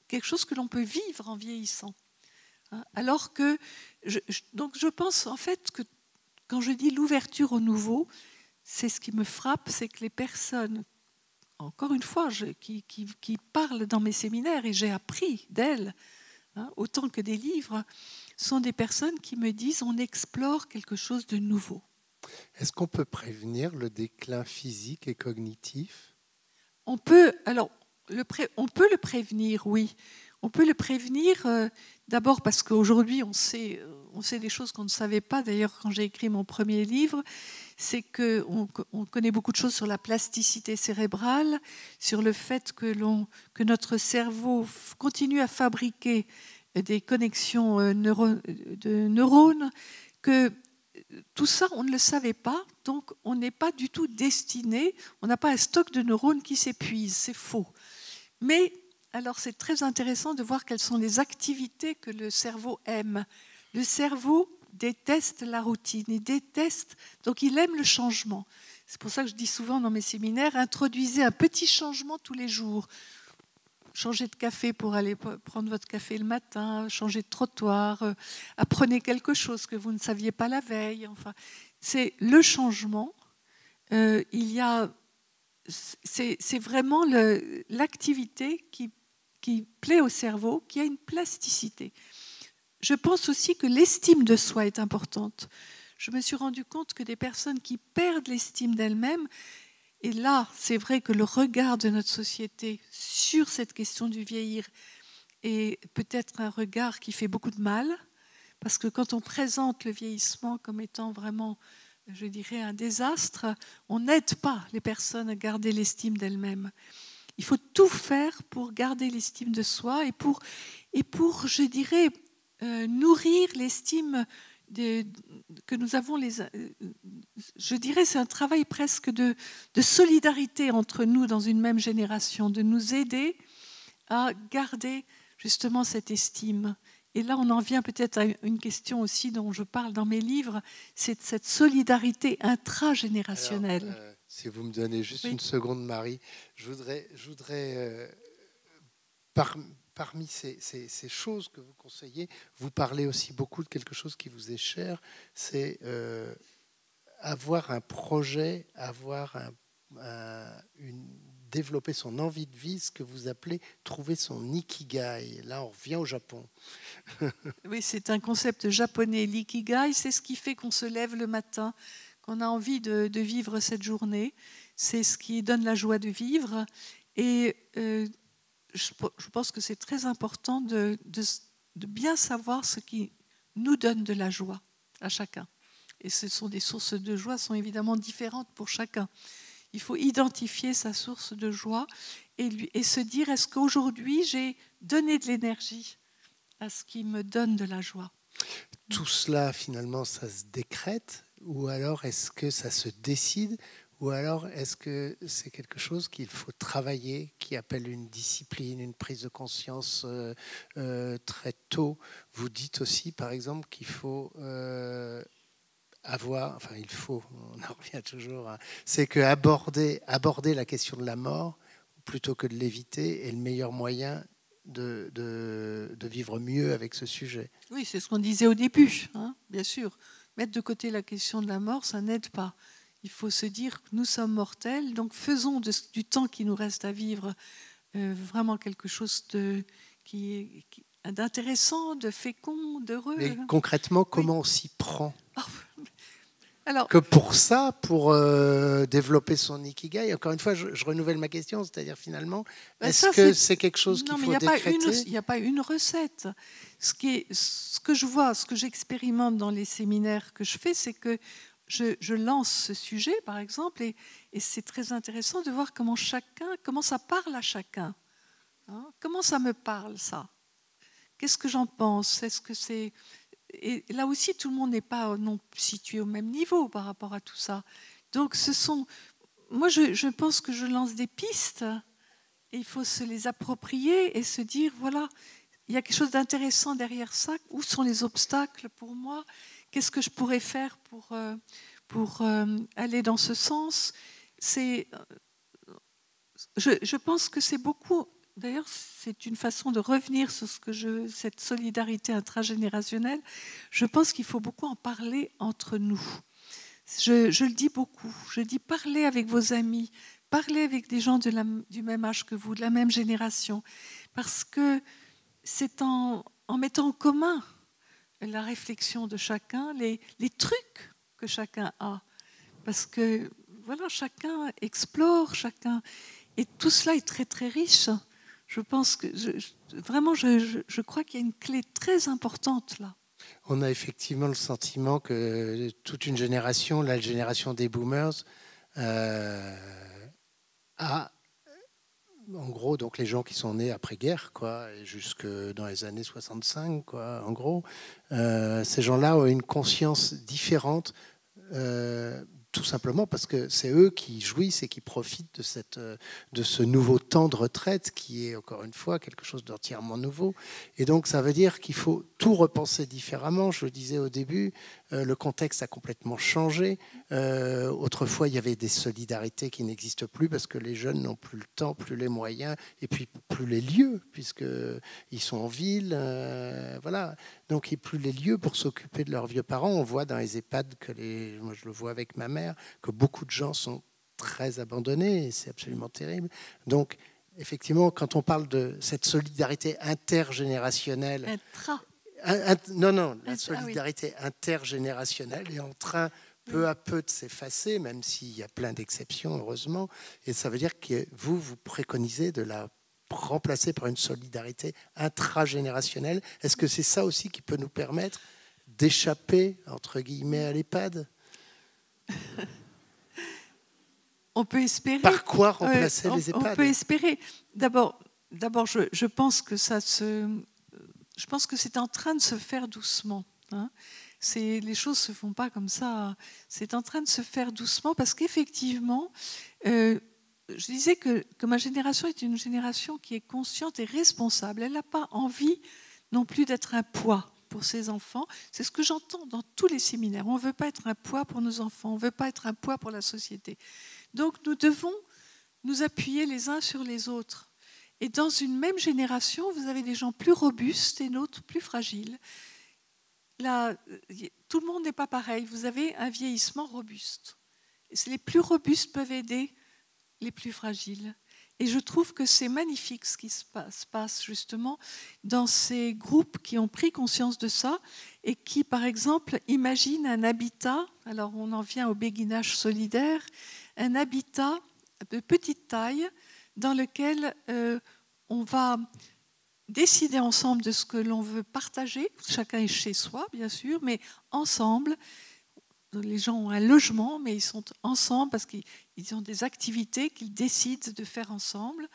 quelque chose que l'on peut vivre en vieillissant. Alors que, donc je pense en fait que quand je dis l'ouverture au nouveau, c'est ce qui me frappe, c'est que les personnes, encore une fois, qui parlent dans mes séminaires, et j'ai appris d'elles, autant que des livres, sont des personnes qui me disent on explore quelque chose de nouveau. Est-ce qu'on peut prévenir le déclin physique et cognitif ? On peut le prévenir, oui. On peut le prévenir d'abord parce qu'aujourd'hui, on sait des choses qu'on ne savait pas. D'ailleurs, quand j'ai écrit mon premier livre, c'est qu'on connaît beaucoup de choses sur la plasticité cérébrale, sur le fait que notre cerveau continue à fabriquer des connexions de neurones, que tout ça, on ne le savait pas, donc on n'est pas du tout destiné, on n'a pas un stock de neurones qui s'épuise, c'est faux. Mais alors c'est très intéressant de voir quelles sont les activités que le cerveau aime. Le cerveau déteste la routine, donc il aime le changement. C'est pour ça que je dis souvent dans mes séminaires, introduisez un petit changement tous les jours. Changez de café pour aller prendre votre café le matin, changez de trottoir, apprenez quelque chose que vous ne saviez pas la veille. Enfin, c'est le changement. C'est vraiment l'activité qui plaît au cerveau, qui a une plasticité. Je pense aussi que l'estime de soi est importante. Je me suis rendu compte que des personnes qui perdent l'estime d'elles-mêmes, et là, c'est vrai que le regard de notre société sur cette question du vieillir est peut-être un regard qui fait beaucoup de mal, parce que quand on présente le vieillissement comme étant vraiment, je dirais, un désastre, on n'aide pas les personnes à garder l'estime d'elles-mêmes. Il faut tout faire pour garder l'estime de soi et pour je dirais, nourrir l'estime que nous avons, je dirais, c'est un travail presque de solidarité entre nous dans une même génération, de nous aider à garder justement cette estime. Et là, on en vient peut-être à une question aussi dont je parle dans mes livres, c'est cette solidarité intragénérationnelle. Alors, si vous me donnez juste une seconde, Marie, je voudrais parmi ces choses que vous conseillez, vous parlez aussi beaucoup de quelque chose qui vous est cher, c'est avoir un projet, développer son envie de vie, ce que vous appelez trouver son ikigai. Là, on revient au Japon. Oui, c'est un concept japonais, l'ikigai, c'est ce qui fait qu'on se lève le matin, qu'on a envie de vivre cette journée. C'est ce qui donne la joie de vivre. Et je pense que c'est très important de bien savoir ce qui nous donne de la joie à chacun. Et ce sont des sources de joie sont évidemment différentes pour chacun. il faut identifier sa source de joie et se dire, est-ce qu'aujourd'hui j'ai donné de l'énergie à ce qui me donne de la joie? Tout cela, finalement, ça se décrète, ou alors est-ce que ça se décide, ou alors est-ce que c'est quelque chose qu'il faut travailler, qui appelle une discipline, une prise de conscience très tôt? Vous dites aussi, par exemple, qu'il faut on en revient toujours, c'est que aborder la question de la mort, plutôt que de l'éviter, est le meilleur moyen de vivre mieux avec ce sujet. Oui, c'est ce qu'on disait au début, hein, bien sûr. Mettre de côté la question de la mort, ça n'aide pas. Il faut se dire que nous sommes mortels, donc faisons du temps qui nous reste à vivre vraiment quelque chose d'intéressant, de fécond, d'heureux. Mais concrètement, comment on s'y prend? Alors, que pour ça, pour développer son ikigai, encore une fois, je renouvelle ma question, c'est-à-dire finalement, est-ce que c'est quelque chose qu'il faut décréter? Il n'y a pas une recette. Ce que je vois, ce que j'expérimente dans les séminaires que je fais, c'est que je lance ce sujet, par exemple, et c'est très intéressant de voir comment ça parle à chacun. Hein, comment ça me parle, ça? Qu'est-ce que j'en pense? Est-ce que c'est... Et là aussi, tout le monde n'est pas non situé au même niveau par rapport à tout ça. Donc, moi, je pense que je lance des pistes et il faut se les approprier et se dire, voilà, il y a quelque chose d'intéressant derrière ça. Où sont les obstacles pour moi? Qu'est-ce que je pourrais faire pour aller dans ce sens? Je pense que c'est beaucoup... D'ailleurs, c'est une façon de revenir sur cette solidarité intragénérationnelle. Je pense qu'il faut beaucoup en parler entre nous. Je le dis beaucoup. Je dis parlez avec vos amis, parlez avec des gens du même âge que vous, de la même génération. Parce que c'est en mettant en commun la réflexion de chacun, les trucs que chacun a. Parce que voilà, chacun explore, et tout cela est très très riche. Je pense que je crois qu'il y a une clé très importante là. On a effectivement le sentiment que toute une génération, la génération des boomers, a, en gros, donc les gens qui sont nés après-guerre, quoi, jusque dans les années 65, quoi, en gros, ces gens-là ont une conscience différente. Tout simplement parce que c'est eux qui jouissent et qui profitent de ce nouveau temps de retraite qui est, encore une fois, quelque chose d'entièrement nouveau. Et donc, ça veut dire qu'il faut tout repenser différemment. Je le disais au début, le contexte a complètement changé. Autrefois, il y avait des solidarités qui n'existent plus parce que les jeunes n'ont plus le temps, plus les moyens et puis plus les lieux, puisqu'ils sont en ville. Voilà. Donc, il n'y a plus les lieux pour s'occuper de leurs vieux parents. On voit dans les EHPAD, moi je le vois avec ma mère, que beaucoup de gens sont très abandonnés, et c'est absolument terrible. Donc, effectivement, quand on parle de cette solidarité intergénérationnelle... la solidarité intergénérationnelle est en train peu à peu de s'effacer, même s'il y a plein d'exceptions, heureusement. Et ça veut dire que vous préconisez de la remplacer par une solidarité intragénérationnelle. Est-ce que c'est ça aussi qui peut nous permettre d'échapper, entre guillemets, à l'EHPAD? On peut espérer. Par quoi remplacer les EHPAD? On peut espérer. D'abord, je pense que je pense que c'est en train de se faire doucement. Hein. Les choses ne se font pas comme ça. C'est en train de se faire doucement parce qu'effectivement, je disais que ma génération est une génération qui est consciente et responsable. Elle n'a pas envie non plus d'être un poids pour ses enfants. C'est ce que j'entends dans tous les séminaires. On ne veut pas être un poids pour nos enfants. On ne veut pas être un poids pour la société. Donc nous devons nous appuyer les uns sur les autres. Et dans une même génération, vous avez des gens plus robustes et d'autres plus fragiles. Là, tout le monde n'est pas pareil. Vous avez un vieillissement robuste. Les plus robustes peuvent aider les plus fragiles. Et je trouve que c'est magnifique ce qui se passe justement dans ces groupes qui ont pris conscience de ça et qui, par exemple, imaginent un habitat, alors on en vient au béguinage solidaire, un habitat de petite taille dans lequel on va décider ensemble de ce que l'on veut partager. Chacun est chez soi, bien sûr, mais ensemble, les gens ont un logement, mais ils sont ensemble parce qu'ils ont des activités qu'ils décident de faire ensemble.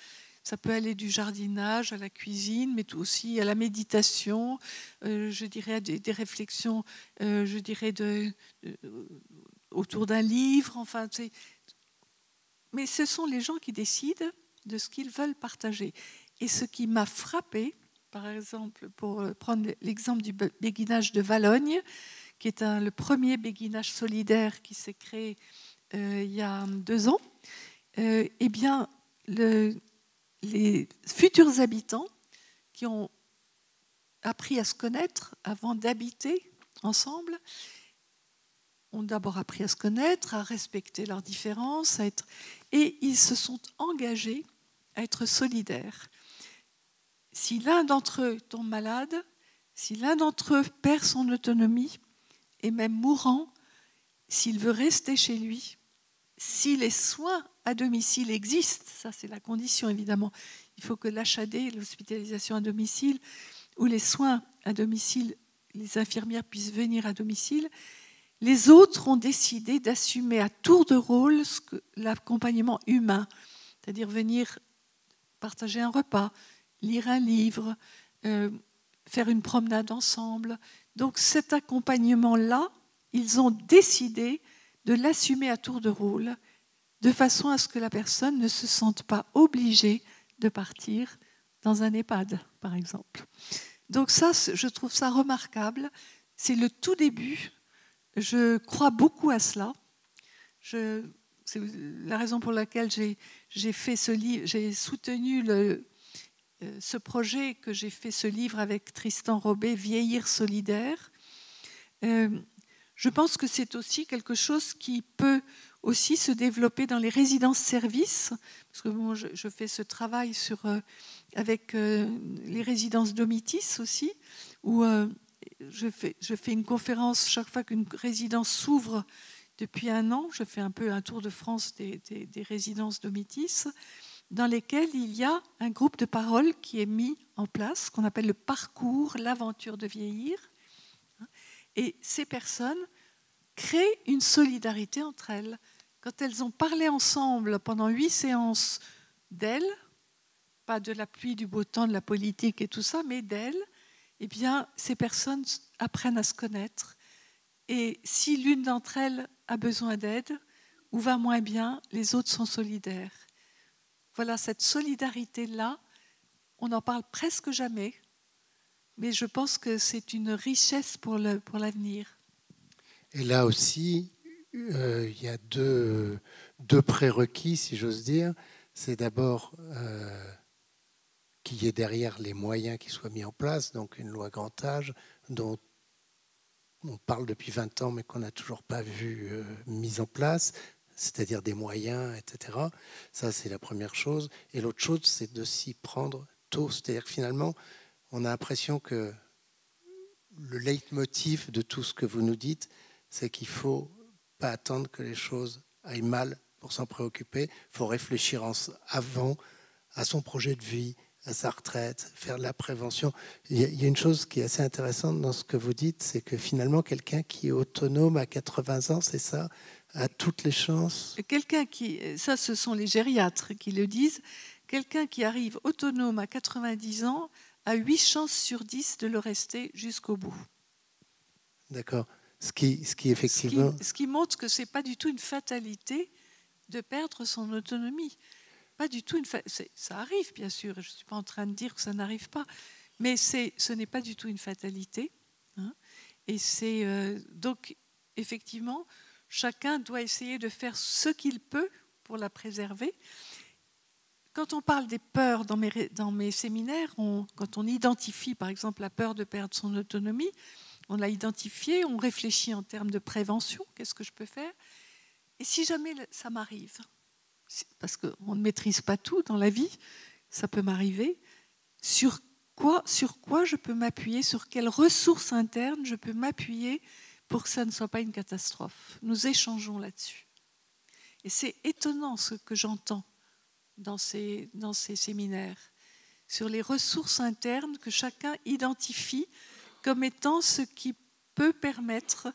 Ça peut aller du jardinage à la cuisine, mais aussi à la méditation, je dirais à des réflexions, je dirais autour d'un livre. Enfin, mais ce sont les gens qui décident de ce qu'ils veulent partager. Et ce qui m'a frappée, par exemple, pour prendre l'exemple du béguinage de Valogne, qui est le premier béguinage solidaire qui s'est créé il y a 2 ans, eh bien, les futurs habitants qui ont appris à se connaître avant d'habiter ensemble ont d'abord appris à se connaître, à respecter leurs différences, et ils se sont engagés à être solidaires. Si l'un d'entre eux tombe malade, si l'un d'entre eux perd son autonomie, et même mourant, s'il veut rester chez lui, si les soins à domicile existent, ça c'est la condition évidemment, il faut que l'HAD, l'hospitalisation à domicile, ou les soins à domicile, les infirmières puissent venir à domicile, les autres ont décidé d'assumer à tour de rôle l'accompagnement humain, c'est-à-dire venir partager un repas, lire un livre, faire une promenade ensemble. Donc cet accompagnement-là, ils ont décidé de l'assumer à tour de rôle, de façon à ce que la personne ne se sente pas obligée de partir dans un EHPAD, par exemple. Donc ça, je trouve ça remarquable. C'est le tout début. Je crois beaucoup à cela. C'est la raison pour laquelle j'ai fait ce livre, j'ai soutenu ce projet, que j'ai fait ce livre avec Tristan Robet, Vieillir solidaire. Je pense que c'est aussi quelque chose qui peut aussi se développer dans les résidences-services, parce que bon, je fais ce travail avec les résidences Domitis aussi, où je fais une conférence chaque fois qu'une résidence s'ouvre depuis 1 an. Je fais un peu un tour de France des résidences Domitis, dans lesquelles il y a un groupe de parole qui est mis en place, qu'on appelle le parcours, l'aventure de vieillir. Et ces personnes créent une solidarité entre elles. Quand elles ont parlé ensemble pendant 8 séances d'elles, pas de la pluie, du beau temps, de la politique et tout ça, mais d'elles, eh bien, ces personnes apprennent à se connaître. Et si l'une d'entre elles a besoin d'aide ou va moins bien, les autres sont solidaires. Voilà, cette solidarité-là, on n'en parle presque jamais, mais je pense que c'est une richesse pour l'avenir. Et là aussi, il y a deux prérequis, si j'ose dire. C'est d'abord qu'il y ait derrière les moyens qui soient mis en place, donc une loi grand âge dont on parle depuis 20 ans mais qu'on n'a toujours pas vu mise en place, c'est-à-dire des moyens, etc. Ça, c'est la première chose. Et l'autre chose, c'est de s'y prendre tôt. C'est-à-dire que finalement, on a l'impression que le leitmotiv de tout ce que vous nous dites, c'est qu'il ne faut pas attendre que les choses aillent mal pour s'en préoccuper. Il faut réfléchir avant à son projet de vie, à sa retraite, faire de la prévention. Il y a une chose qui est assez intéressante dans ce que vous dites, c'est que finalement, quelqu'un qui est autonome à 80 ans, c'est ça, a toutes les chances. Quelqu'un ça ce sont les gériatres qui le disent, quelqu'un qui arrive autonome à 90 ans a 8 chances sur 10 de le rester jusqu'au bout. D'accord. Ce qui effectivement... Ce qui montre que ce n'est pas du tout une fatalité de perdre son autonomie. Pas du tout ça arrive, bien sûr, je ne suis pas en train de dire que ça n'arrive pas, mais ce n'est pas du tout une fatalité. Hein. Et donc, effectivement, chacun doit essayer de faire ce qu'il peut pour la préserver. Quand on parle des peurs dans mes séminaires, quand on identifie, par exemple, la peur de perdre son autonomie, on l'a identifiée, on réfléchit en termes de prévention, qu'est-ce que je peux faire? Et si jamais ça m'arrive, parce qu'on ne maîtrise pas tout dans la vie, ça peut m'arriver, sur quoi je peux m'appuyer, sur quelles ressources internes je peux m'appuyer pour que ça ne soit pas une catastrophe. Nous échangeons là-dessus. Et c'est étonnant ce que j'entends dans ces séminaires, sur les ressources internes que chacun identifie comme étant ce qui peut permettre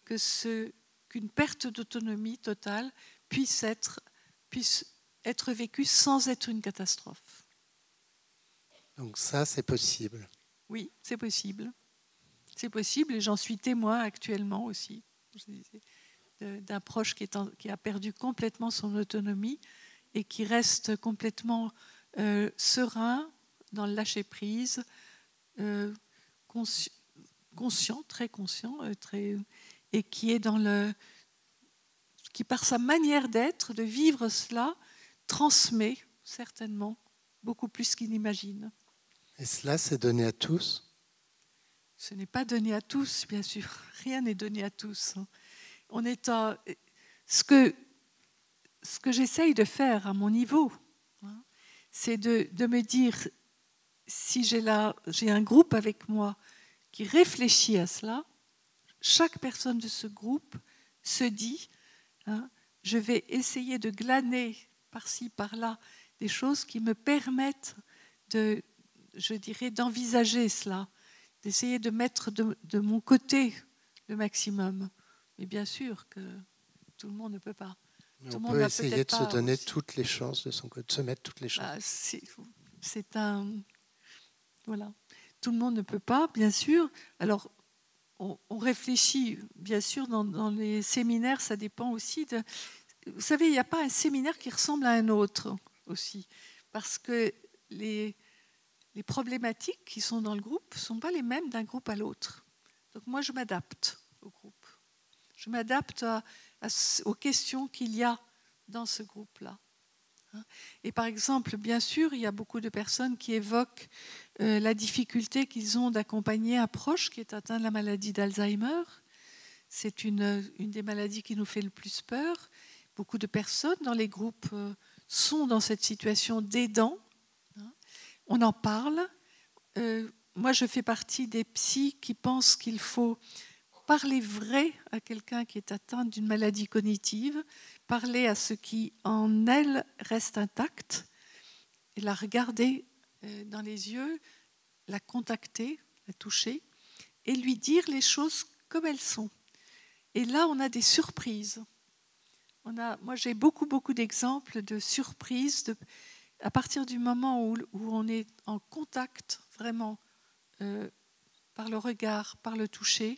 qu'une qu'une perte d'autonomie totale puisse être vécue sans être une catastrophe. Donc ça, c'est possible. Oui, c'est possible. C'est possible et j'en suis témoin actuellement aussi. D'un proche qui a perdu complètement son autonomie et qui reste complètement serein dans le lâcher-prise, conscient, très conscient, et qui est qui par sa manière d'être, de vivre cela, transmet certainement beaucoup plus qu'il n'imagine. Et cela, c'est donné à tous? Ce n'est pas donné à tous, bien sûr. Rien n'est donné à tous. On est ce que j'essaye de faire à mon niveau, c'est de me dire, si j'ai un groupe avec moi qui réfléchit à cela, chaque personne de ce groupe se dit, je vais essayer de glaner par-ci, par-là, des choses qui me permettent d'envisager cela, d'essayer de mettre de mon côté le maximum. Mais bien sûr que tout le monde ne peut pas. Mais on peut essayer de se donner toutes les chances de son côté, de se mettre toutes les chances. Voilà. Tout le monde ne peut pas, bien sûr. Alors, on réfléchit, bien sûr, dans les séminaires, ça dépend aussi de... Vous savez, il n'y a pas un séminaire qui ressemble à un autre aussi, parce que les problématiques qui sont dans le groupe ne sont pas les mêmes d'un groupe à l'autre. Donc moi, je m'adapte au groupe. Je m'adapte aux questions qu'il y a dans ce groupe-là. Et par exemple, bien sûr, il y a beaucoup de personnes qui évoquent la difficulté qu'ils ont d'accompagner un proche qui est atteint de la maladie d'Alzheimer. C'est une des maladies qui nous fait le plus peur. Beaucoup de personnes dans les groupes sont dans cette situation d'aidant. On en parle. Moi, je fais partie des psys qui pensent qu'il faut parler vrai à quelqu'un qui est atteint d'une maladie cognitive, parler à ce qui en elle reste intact, et la regarder dans les yeux, la contacter, la toucher, et lui dire les choses comme elles sont. Et là, on a des surprises. Moi, j'ai beaucoup d'exemples de surprises à partir du moment où on est en contact vraiment par le regard, par le toucher,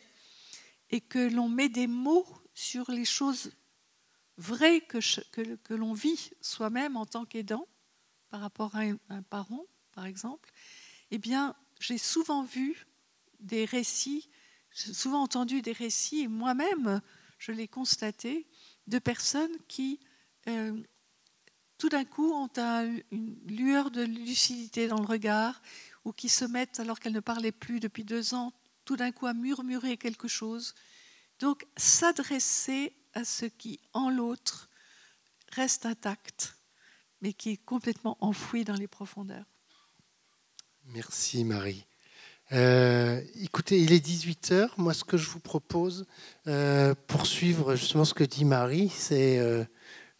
et que l'on met des mots sur les choses vraies que l'on vit soi-même en tant qu'aidant, par rapport à un parent, par exemple, eh bien, j'ai souvent vu des récits, j'ai souvent entendu des récits, et moi-même, je l'ai constaté, de personnes qui, tout d'un coup, ont une lueur de lucidité dans le regard, ou qui se mettent, alors qu'elles ne parlaient plus depuis 2 ans, tout d'un coup à murmurer quelque chose. Donc, s'adresser à ce qui, en l'autre, reste intact, mais qui est complètement enfoui dans les profondeurs. Merci Marie. Écoutez, il est 18h. Moi, ce que je vous propose, pour suivre justement ce que dit Marie, c'est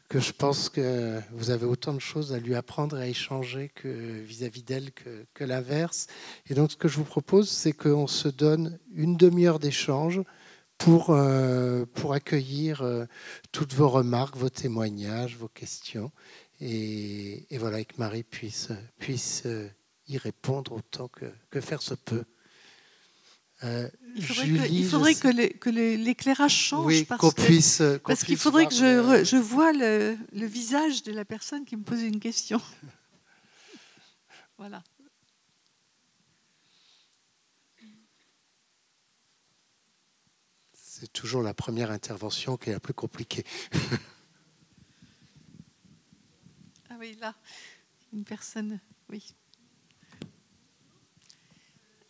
que je pense que vous avez autant de choses à lui apprendre et à échanger vis-à-vis d'elle que l'inverse. Et donc, ce que je vous propose, c'est qu'on se donne une demi-heure d'échange pour accueillir toutes vos remarques, vos témoignages, vos questions. Et voilà, et que Marie puisse y répondre autant que faire se peut. Il faudrait que l'éclairage change, oui, parce qu'il faudrait que je voie le visage de la personne qui me pose une question. Voilà. C'est toujours la première intervention qui est la plus compliquée. Ah oui, là, une personne, oui.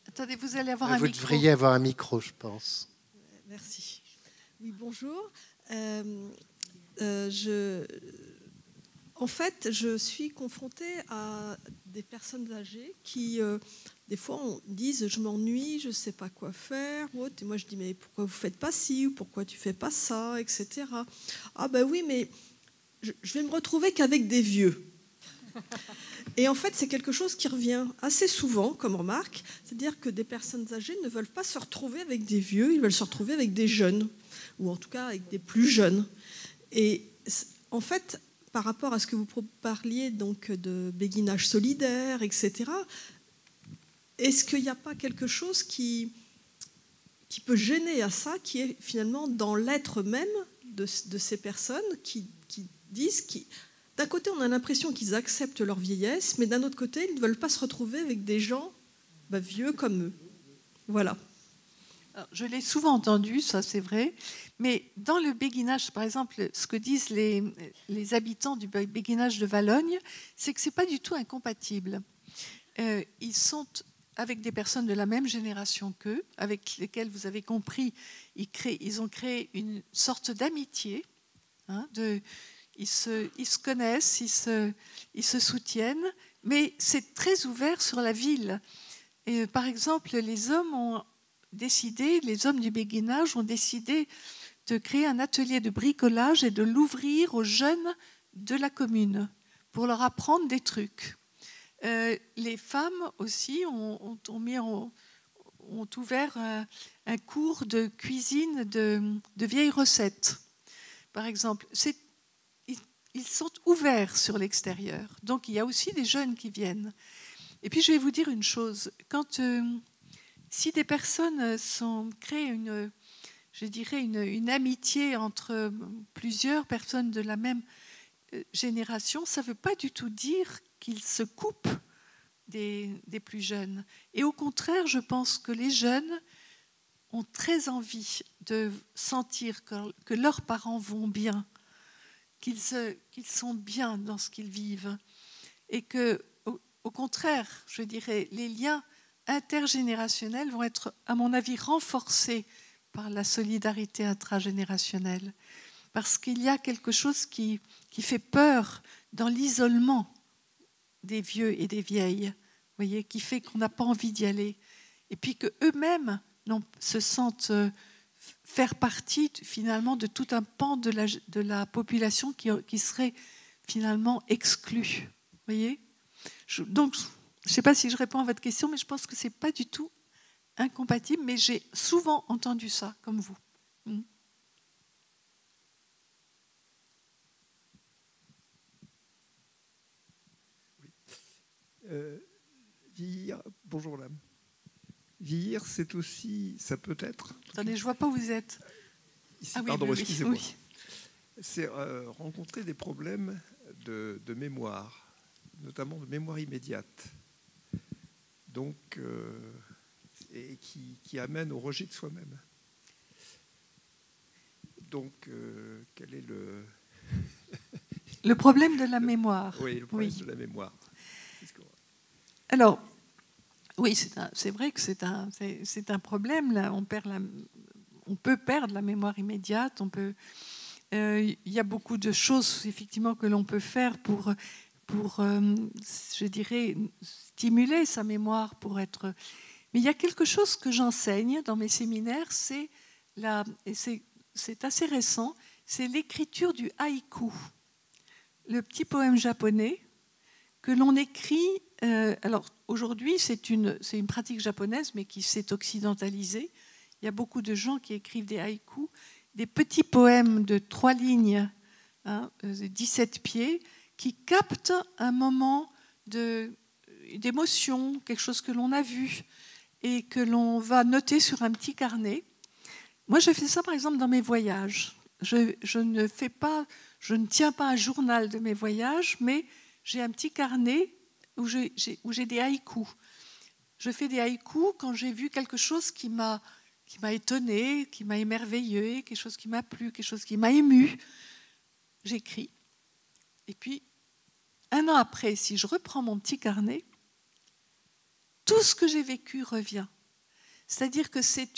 Attendez, vous allez avoir un micro. Vous devriez avoir un micro, je pense. Merci. Oui, bonjour. En fait, je suis confrontée à des personnes âgées qui, des fois, disent « je m'ennuie, je ne sais pas quoi faire ». Et moi, je dis « mais pourquoi vous ne faites pas ci » ou « pourquoi tu ne fais pas ça », etc. « Ah ben oui, mais je vais me retrouver qu'avec des vieux ». Et en fait, c'est quelque chose qui revient assez souvent comme remarque, c'est-à-dire que des personnes âgées ne veulent pas se retrouver avec des vieux, ils veulent se retrouver avec des jeunes. ou en tout cas avec des plus jeunes. Et en fait, par rapport à ce que vous parliez donc de béguinage solidaire, etc., est-ce qu'il n'y a pas quelque chose qui peut gêner à ça, qui est finalement dans l'être même de ces personnes qui disent... D'un côté, on a l'impression qu'ils acceptent leur vieillesse, mais d'un autre côté, ils ne veulent pas se retrouver avec des gens vieux comme eux. Voilà. Alors, je l'ai souvent entendu, ça c'est vrai, mais dans le béguinage, par exemple, ce que disent les habitants du béguinage de Valognes, c'est que ce n'est pas du tout incompatible. Ils sont avec des personnes de la même génération qu'eux, avec lesquelles, vous avez compris, ils ont créé une sorte d'amitié, hein, ils se connaissent, ils se soutiennent, mais c'est très ouvert sur la ville. Et, par exemple, les hommes du béguinage ont décidé de créer un atelier de bricolage et de l'ouvrir aux jeunes de la commune pour leur apprendre des trucs. Les femmes aussi ont ouvert un cours de cuisine de vieilles recettes. Par exemple, ils sont ouverts sur l'extérieur. Donc, il y a aussi des jeunes qui viennent. Et puis, je vais vous dire une chose. Si des personnes créent une amitié entre plusieurs personnes de la même génération, ça ne veut pas du tout dire qu'ils se coupent des plus jeunes. Et au contraire, je pense que les jeunes ont très envie de sentir que leurs parents vont bien, qu'ils sont bien dans ce qu'ils vivent. Et que, au contraire, je dirais, les liens intergénérationnels vont être, à mon avis, renforcés par la solidarité intragénérationnelle. Parce qu'il y a quelque chose qui fait peur dans l'isolement des vieux et des vieilles, voyez, qui fait qu'on n'a pas envie d'y aller. Et puis qu'eux-mêmes se sentent faire partie finalement de tout un pan de la population qui serait finalement exclue. Voyez ? Donc, je ne sais pas si je réponds à votre question, mais je pense que ce n'est pas du tout incompatible, mais j'ai souvent entendu ça, comme vous. Vieillir, bonjour madame. Vieillir, c'est aussi, ça peut être... Attendez, je ne vois pas où vous êtes. Ici, ah oui, pardon, oui, excusez-moi. Oui. C'est rencontrer des problèmes de mémoire, notamment de mémoire immédiate, donc, et qui amène au rejet de soi-même. Donc, quel est le... Le problème de la mémoire. Oui, le problème de la mémoire. Alors, oui, c'est vrai que c'est un problème. Là. On peut perdre la mémoire immédiate. Il y a beaucoup de choses, effectivement, que l'on peut faire pour je dirais, stimuler sa mémoire pour être... Mais il y a quelque chose que j'enseigne dans mes séminaires, c'est assez récent, c'est l'écriture du haïku, le petit poème japonais que l'on écrit. Alors aujourd'hui, c'est une pratique japonaise, mais qui s'est occidentalisée. Il y a beaucoup de gens qui écrivent des haïkus, des petits poèmes de 3 lignes, 17 pieds, qui captent un moment d'émotion, quelque chose que l'on a vu et que l'on va noter sur un petit carnet. Moi, je fais ça, par exemple, dans mes voyages. Je ne tiens pas un journal de mes voyages, mais j'ai un petit carnet où j'ai des haïkus. Je fais des haïkus quand j'ai vu quelque chose qui m'a étonné, qui m'a émerveillé, quelque chose qui m'a plu, quelque chose qui m'a ému. J'écris. Et puis, 1 an après, si je reprends mon petit carnet, tout ce que j'ai vécu revient. C'est-à-dire que c'est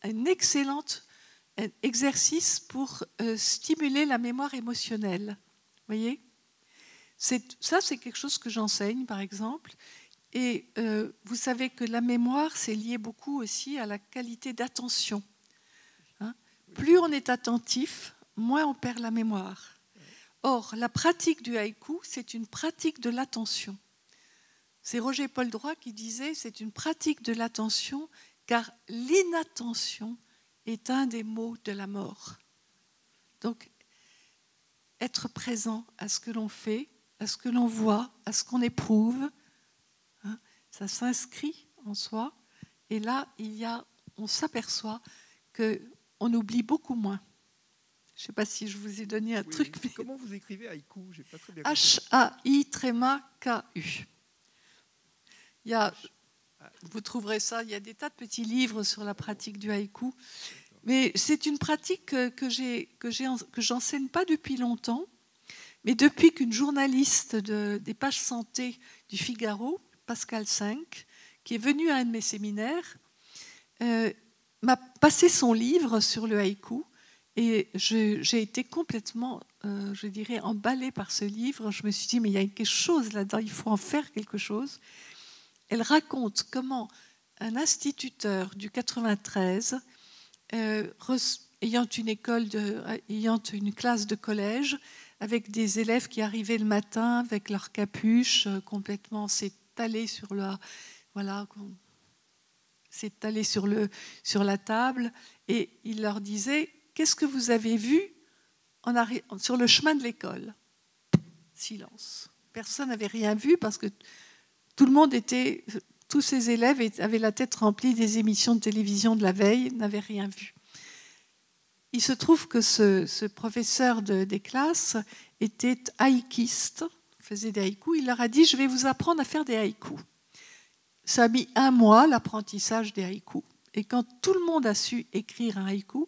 un excellent exercice pour stimuler la mémoire émotionnelle. Vous voyez ? Ça, c'est quelque chose que j'enseigne, par exemple. Et vous savez que la mémoire, c'est lié beaucoup aussi à la qualité d'attention. Plus on est attentif, moins on perd la mémoire. Or, la pratique du haïku, c'est une pratique de l'attention. C'est Roger Poldroy qui disait « c'est une pratique de l'attention car l'inattention est un des mots de la mort. Donc, être présent à ce que l'on fait, à ce que l'on voit, à ce qu'on éprouve, hein, ça s'inscrit en soi. Et là, on s'aperçoit qu'on oublie beaucoup moins. Je ne sais pas si je vous ai donné un truc. Mais... Comment vous écrivez haïku? J'ai pas très bien compris. H-A-I-K-U. Vous trouverez ça, il y a des tas de petits livres sur la pratique du haïku. Mais c'est une pratique que j'enseigne pas depuis longtemps, mais depuis qu'une journaliste des pages santé du Figaro, Pascal Cinq, qui est venue à un de mes séminaires, m'a passé son livre sur le haïku. Et j'ai été complètement, je dirais, emballée par ce livre. Je me suis dit, mais il y a quelque chose là-dedans, il faut en faire quelque chose. Elle raconte comment un instituteur du 93, ayant une classe de collège, avec des élèves qui arrivaient le matin avec leur capuche, complètement s'étalés sur la table, et il leur disait: qu'est-ce que vous avez vu sur le chemin de l'école? Silence. Personne n'avait rien vu parce que tous ces élèves avaient la tête remplie des émissions de télévision de la veille, n'avaient rien vu. Il se trouve que ce professeur des classes était haïkiste, faisait des haïkus. Il leur a dit: je vais vous apprendre à faire des haïkus. Ça a mis 1 mois, l'apprentissage des haïkus. Et quand tout le monde a su écrire un haïku,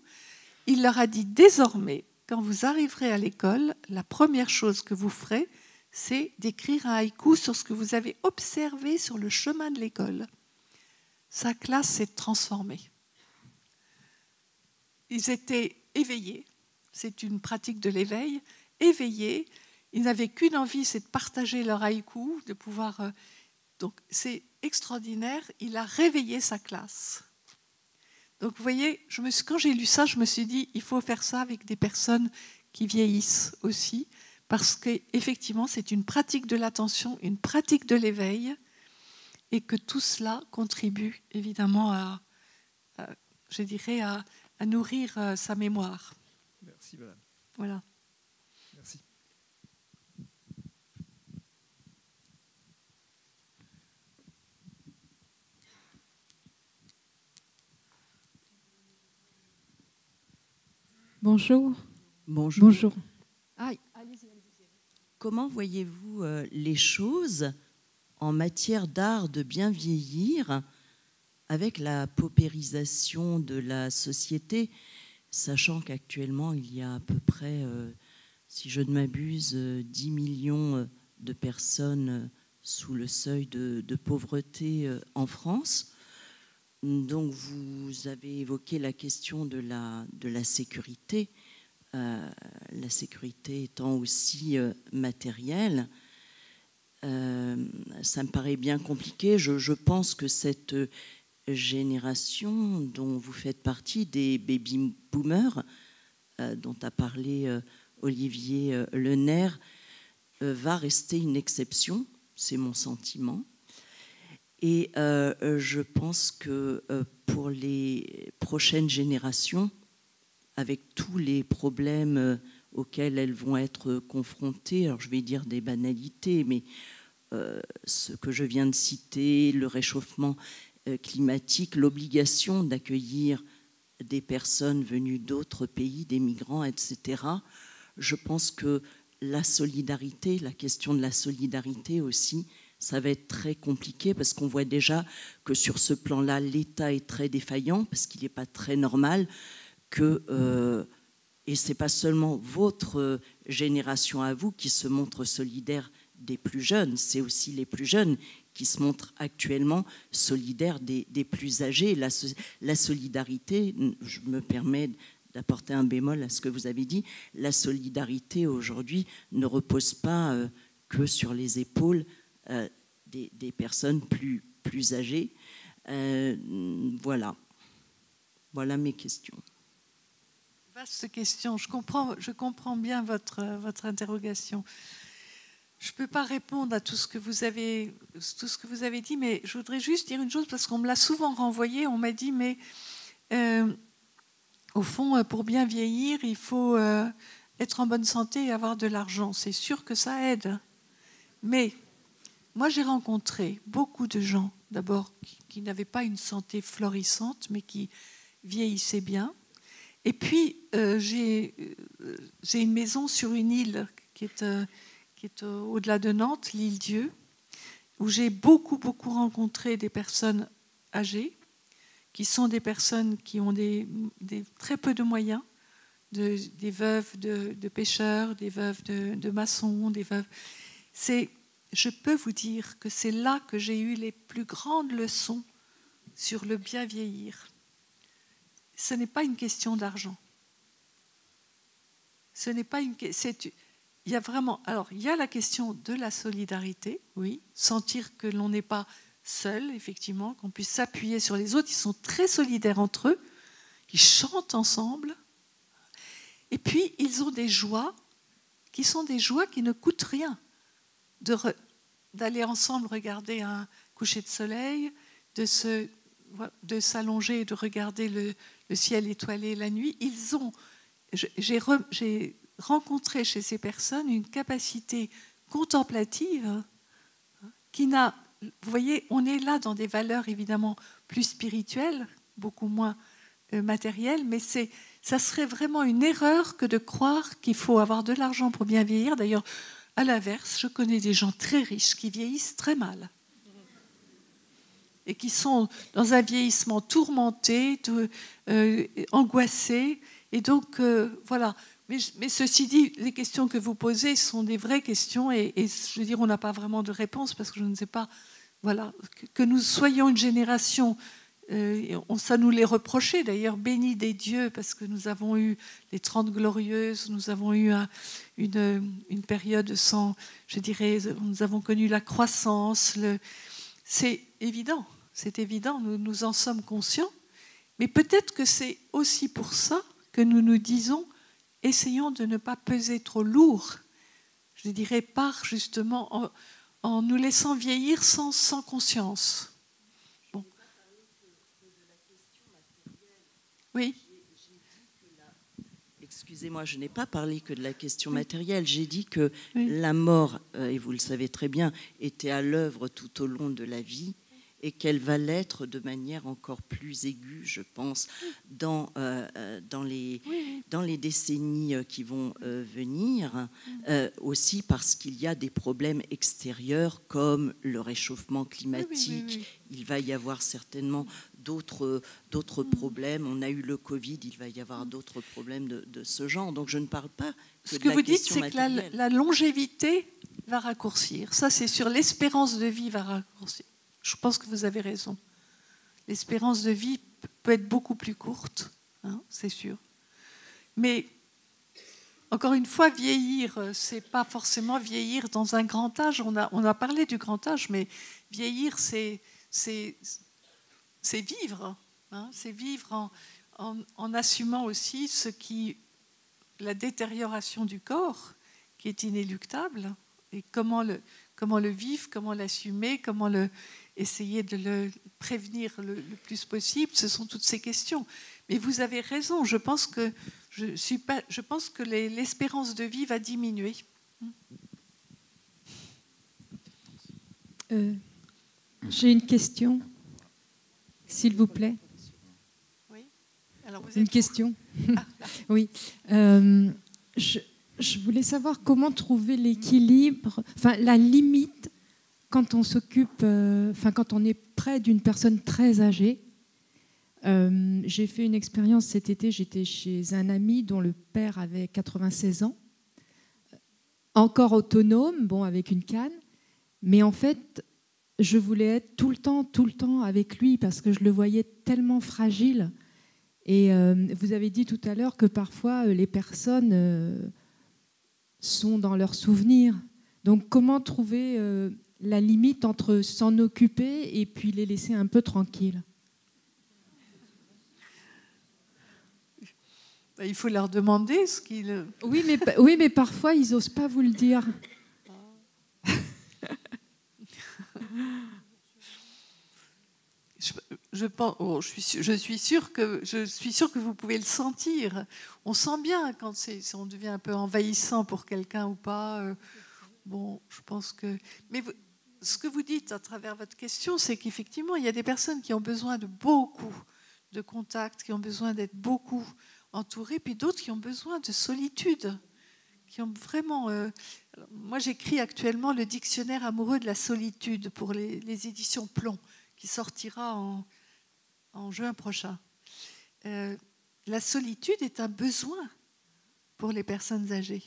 il leur a dit: désormais, quand vous arriverez à l'école, la première chose que vous ferez, c'est d'écrire un haïku sur ce que vous avez observé sur le chemin de l'école. Sa classe s'est transformée. Ils étaient éveillés, c'est une pratique de l'éveil, éveillés. Ils n'avaient qu'une envie, c'est de partager leur haïku, de pouvoir... Donc c'est extraordinaire, il a réveillé sa classe. Donc vous voyez, quand j'ai lu ça, je me suis dit, il faut faire ça avec des personnes qui vieillissent aussi, parce qu'effectivement, c'est une pratique de l'attention, une pratique de l'éveil, et que tout cela contribue évidemment à nourrir sa mémoire. Merci, madame. Voilà. Merci. Bonjour. Bonjour. Bonjour. Comment voyez-vous les choses en matière d'art de bien vieillir avec la paupérisation de la société, sachant qu'actuellement il y a à peu près, si je ne m'abuse, 10 millions de personnes sous le seuil de pauvreté en France. Donc vous avez évoqué la question de la sécurité, la sécurité étant aussi matérielle. Ça me paraît bien compliqué. Je pense que cette génération dont vous faites partie, des baby boomers, dont a parlé Olivier Lenaire, va rester une exception, c'est mon sentiment. Et je pense que pour les prochaines générations, avec tous les problèmes auxquels elles vont être confrontées, alors je vais dire des banalités, mais ce que je viens de citer, le réchauffement climatique, l'obligation d'accueillir des personnes venues d'autres pays, des migrants, etc. Je pense que la solidarité, la question de la solidarité aussi, ça va être très compliqué parce qu'on voit déjà que sur ce plan-là, l'État est très défaillant parce qu'il n'est pas très normal que, et ce n'est pas seulement votre génération à vous qui se montre solidaire des plus jeunes, c'est aussi les plus jeunes qui se montrent actuellement solidaires des plus âgés. La solidarité, je me permets d'apporter un bémol à ce que vous avez dit, la solidarité aujourd'hui ne repose pas que sur les épaules des personnes plus âgées. Voilà mes questions. Vaste question. Je comprends bien votre interrogation. Je ne peux pas répondre à tout ce que vous avez dit, mais je voudrais juste dire une chose, parce qu'on me l'a souvent renvoyé. On m'a dit, mais Au fond, pour bien vieillir, il faut être en bonne santé et avoir de l'argent. C'est sûr que ça aide. Mais moi, j'ai rencontré beaucoup de gens, d'abord, qui n'avaient pas une santé florissante, mais qui vieillissaient bien. Et puis, j'ai une maison sur une île qui est au-delà de Nantes, l'île Dieu, où j'ai beaucoup rencontré des personnes âgées, qui sont des personnes qui ont très peu de moyens, des veuves de pêcheurs, des veuves de maçons, des veuves. Je peux vous dire que c'est là que j'ai eu les plus grandes leçons sur le bien vieillir. Ce n'est pas une question d'argent. Ce n'est pas une question. Il y a vraiment. Alors, il y a la question de la solidarité, oui, sentir que l'on n'est pas seul, effectivement, qu'on puisse s'appuyer sur les autres. Ils sont très solidaires entre eux, ils chantent ensemble. Et puis, ils ont des joies qui sont des joies qui ne coûtent rien. D'aller ensemble regarder un coucher de soleil, de s'allonger et de regarder le ciel étoilé la nuit. J'ai rencontré chez ces personnes une capacité contemplative qui n'a... Vous voyez, on est là dans des valeurs évidemment plus spirituelles, beaucoup moins matérielles, mais ça serait vraiment une erreur que de croire qu'il faut avoir de l'argent pour bien vieillir. D'ailleurs, à l'inverse, je connais des gens très riches qui vieillissent très mal et qui sont dans un vieillissement tourmenté, angoissé. Et donc, voilà. Mais ceci dit, les questions que vous posez sont des vraies questions et je veux dire, on n'a pas vraiment de réponse parce que je ne sais pas, voilà, que nous soyons une génération, ça nous l'est reproché d'ailleurs, béni des dieux, parce que nous avons eu les 30 glorieuses, nous avons eu une période sans, je dirais, nous avons connu la croissance, c'est évident, nous en sommes conscients, mais peut-être que c'est aussi pour ça que nous nous disons essayons de ne pas peser trop lourd, je dirais, justement en nous laissant vieillir sans conscience. Bon. Oui. Excusez-moi, je n'ai pas parlé que de la question matérielle. J'ai dit que la mort, et vous le savez très bien, était à l'œuvre tout au long de la vie et qu'elle va l'être de manière encore plus aiguë, je pense, dans les décennies qui vont venir, aussi parce qu'il y a des problèmes extérieurs comme le réchauffement climatique. Il va y avoir certainement d'autres problèmes. On a eu le Covid, il va y avoir d'autres problèmes de ce genre. Donc je ne parle pas que ce que vous dites, c'est que la longévité va raccourcir. Ça, c'est sûr. L'espérance de vie va raccourcir. Je pense que vous avez raison. L'espérance de vie peut être beaucoup plus courte, hein, c'est sûr. Mais, encore une fois, vieillir, c'est pas forcément vieillir dans un grand âge. On a parlé du grand âge, mais vieillir, c'est vivre. Hein, c'est vivre en assumant aussi la détérioration du corps, qui est inéluctable, et comment le vivre, comment l'assumer, comment essayer de le prévenir le plus possible. Ce sont toutes ces questions. Mais vous avez raison, je pense que l'espérance de vie va diminuer. J'ai une question, s'il vous plaît. Oui. Alors vous êtes une question. Oui. Je voulais savoir comment trouver l'équilibre, enfin la limite quand on s'occupe, quand on est près d'une personne très âgée. J'ai fait une expérience cet été, j'étais chez un ami dont le père avait 96 ans, encore autonome, bon, avec une canne, mais en fait, je voulais être tout le temps avec lui parce que je le voyais tellement fragile. Et vous avez dit tout à l'heure que parfois les personnes sont dans leurs souvenirs. Donc comment trouver la limite entre s'en occuper et puis les laisser un peu tranquilles? Il faut leur demander ce qu'ils... Oui, mais parfois, ils n'osent pas vous le dire. je suis sûre que vous pouvez le sentir. On sent bien quand on devient un peu envahissant pour quelqu'un ou pas. Bon, je pense que... Mais ce que vous dites à travers votre question, c'est qu'effectivement, il y a des personnes qui ont besoin de beaucoup de contacts, qui ont besoin d'être beaucoup entourées, puis d'autres qui ont besoin de solitude, qui ont vraiment... moi, j'écris actuellement le dictionnaire amoureux de la solitude pour les éditions Plomb, qui sortira en juin prochain. La solitude est un besoin pour les personnes âgées.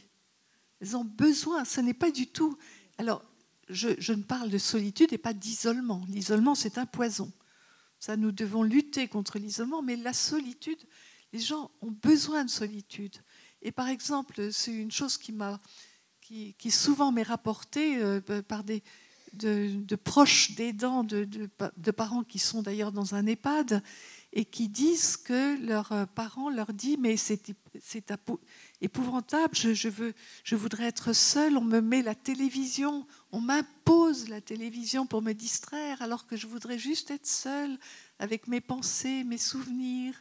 Elles ont besoin, ce n'est pas du tout... Alors, je ne parle de solitude et pas d'isolement. L'isolement, c'est un poison. Ça, nous devons lutter contre l'isolement, mais la solitude, les gens ont besoin de solitude. Et par exemple, c'est une chose qui souvent m'est rapportée par de proches d'aidants, de parents qui sont d'ailleurs dans un EHPAD et qui disent que leurs parents leur disent mais c'est épouvantable, je voudrais être seule, on me met la télévision, on m'impose la télévision pour me distraire alors que je voudrais juste être seule avec mes pensées, mes souvenirs,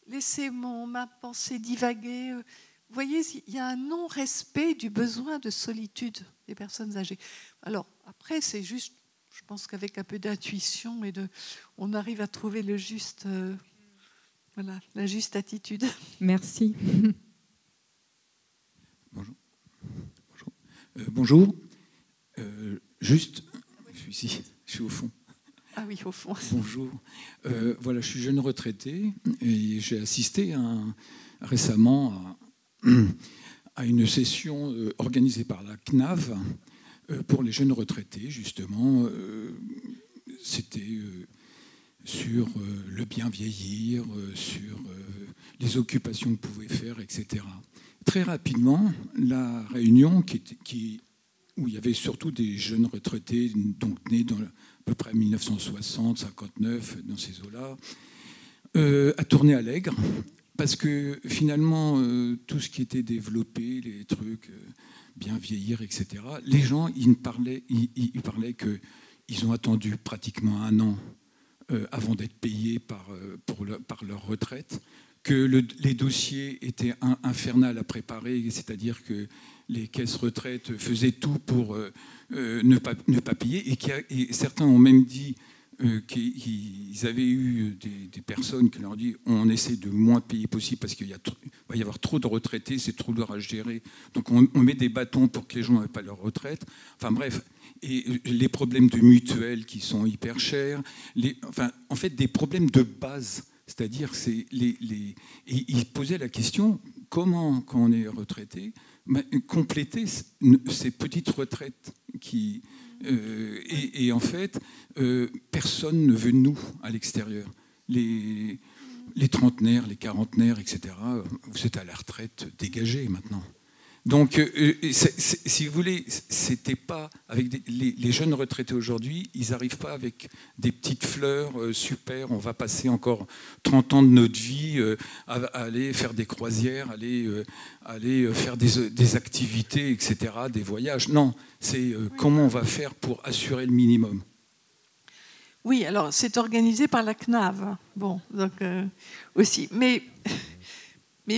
laisser ma pensée divaguer. Vous voyez, il y a un non-respect du besoin de solitude des personnes âgées. Alors, après, c'est juste, je pense qu'avec un peu d'intuition on arrive à trouver la juste attitude. Merci. Bonjour. Bonjour. Juste, je suis ici, je suis au fond. Ah oui, au fond. Bonjour. Voilà, je suis jeune retraité et j'ai assisté récemment à une session organisée par la CNAV pour les jeunes retraités, justement. C'était sur le bien vieillir, sur les occupations que pouvaient faire, etc. Très rapidement, la réunion, où il y avait surtout des jeunes retraités, donc nés dans à peu près 1960, 59, dans ces eaux-là, a tourné à l'aigre. Parce que finalement, tout ce qui était développé, les trucs, bien vieillir, etc., les gens, ils parlaient qu'ils ont attendu pratiquement 1 an avant d'être payés par leur retraite, que les dossiers étaient infernales à préparer, c'est-à-dire que les caisses retraites faisaient tout pour ne pas payer, et certains ont même dit qu'ils avaient eu des personnes qui leur ont dit on essaie de moins payer possible parce qu'il va y avoir trop de retraités, c'est trop dur à gérer, donc on met des bâtons pour que les gens n'aient pas leur retraite. Enfin bref, et les problèmes de mutuelles qui sont hyper chers, en fait des problèmes de base, c'est-à-dire et ils posaient la question comment, quand on est retraité, compléter ces petites retraites qui... et en fait, personne ne veut de nous à l'extérieur. Les trentenaires, les quarantenaires, etc., vous êtes à la retraite dégagée maintenant. Donc, si vous voulez, c'était pas avec les jeunes retraités aujourd'hui, ils n'arrivent pas avec des petites fleurs super. On va passer encore 30 ans de notre vie à aller faire des croisières, aller faire des activités, etc., des voyages. Non, c'est comment on va faire pour assurer le minimum. Oui, alors c'est organisé par la CNAV. Bon, donc aussi, mais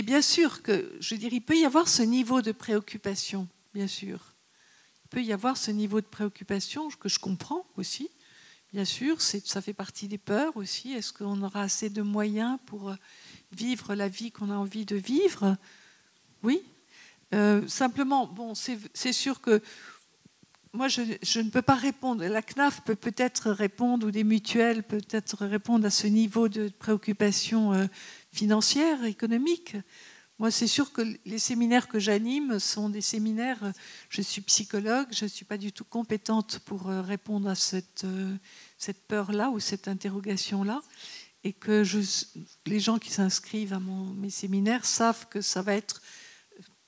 bien sûr que, je dirais, il peut y avoir ce niveau de préoccupation, bien sûr. Il peut y avoir ce niveau de préoccupation que je comprends aussi, bien sûr. Ça fait partie des peurs aussi. Est-ce qu'on aura assez de moyens pour vivre la vie qu'on a envie de vivre? Oui. Simplement, bon, c'est sûr que moi, je ne peux pas répondre. La CNAF peut peut-être répondre, ou des mutuelles peut-être répondre à ce niveau de préoccupation financière, économique. Moi, c'est sûr que les séminaires que j'anime sont des séminaires... Je suis psychologue, je ne suis pas du tout compétente pour répondre à cette peur-là ou cette interrogation-là. Et que les gens qui s'inscrivent à mes séminaires savent que ça va être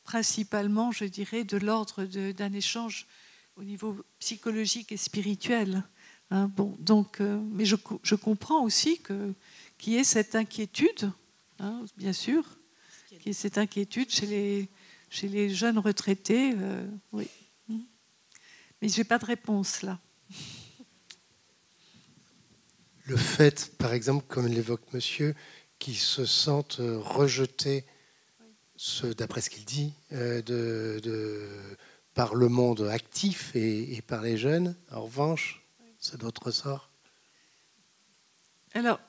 principalement, je dirais, de l'ordre d'un échange au niveau psychologique et spirituel. Hein, bon, donc, mais je comprends aussi qu'il y ait cette inquiétude, hein, bien sûr, qu'il y ait cette inquiétude chez les jeunes retraités. Oui. Mais je n'ai pas de réponse là. le fait, par exemple, comme l'évoque monsieur, qu'ils se sentent rejetés, d'après ce qu'il dit, par le monde actif et par les jeunes. En revanche, c'est d'autres sorts. Alors,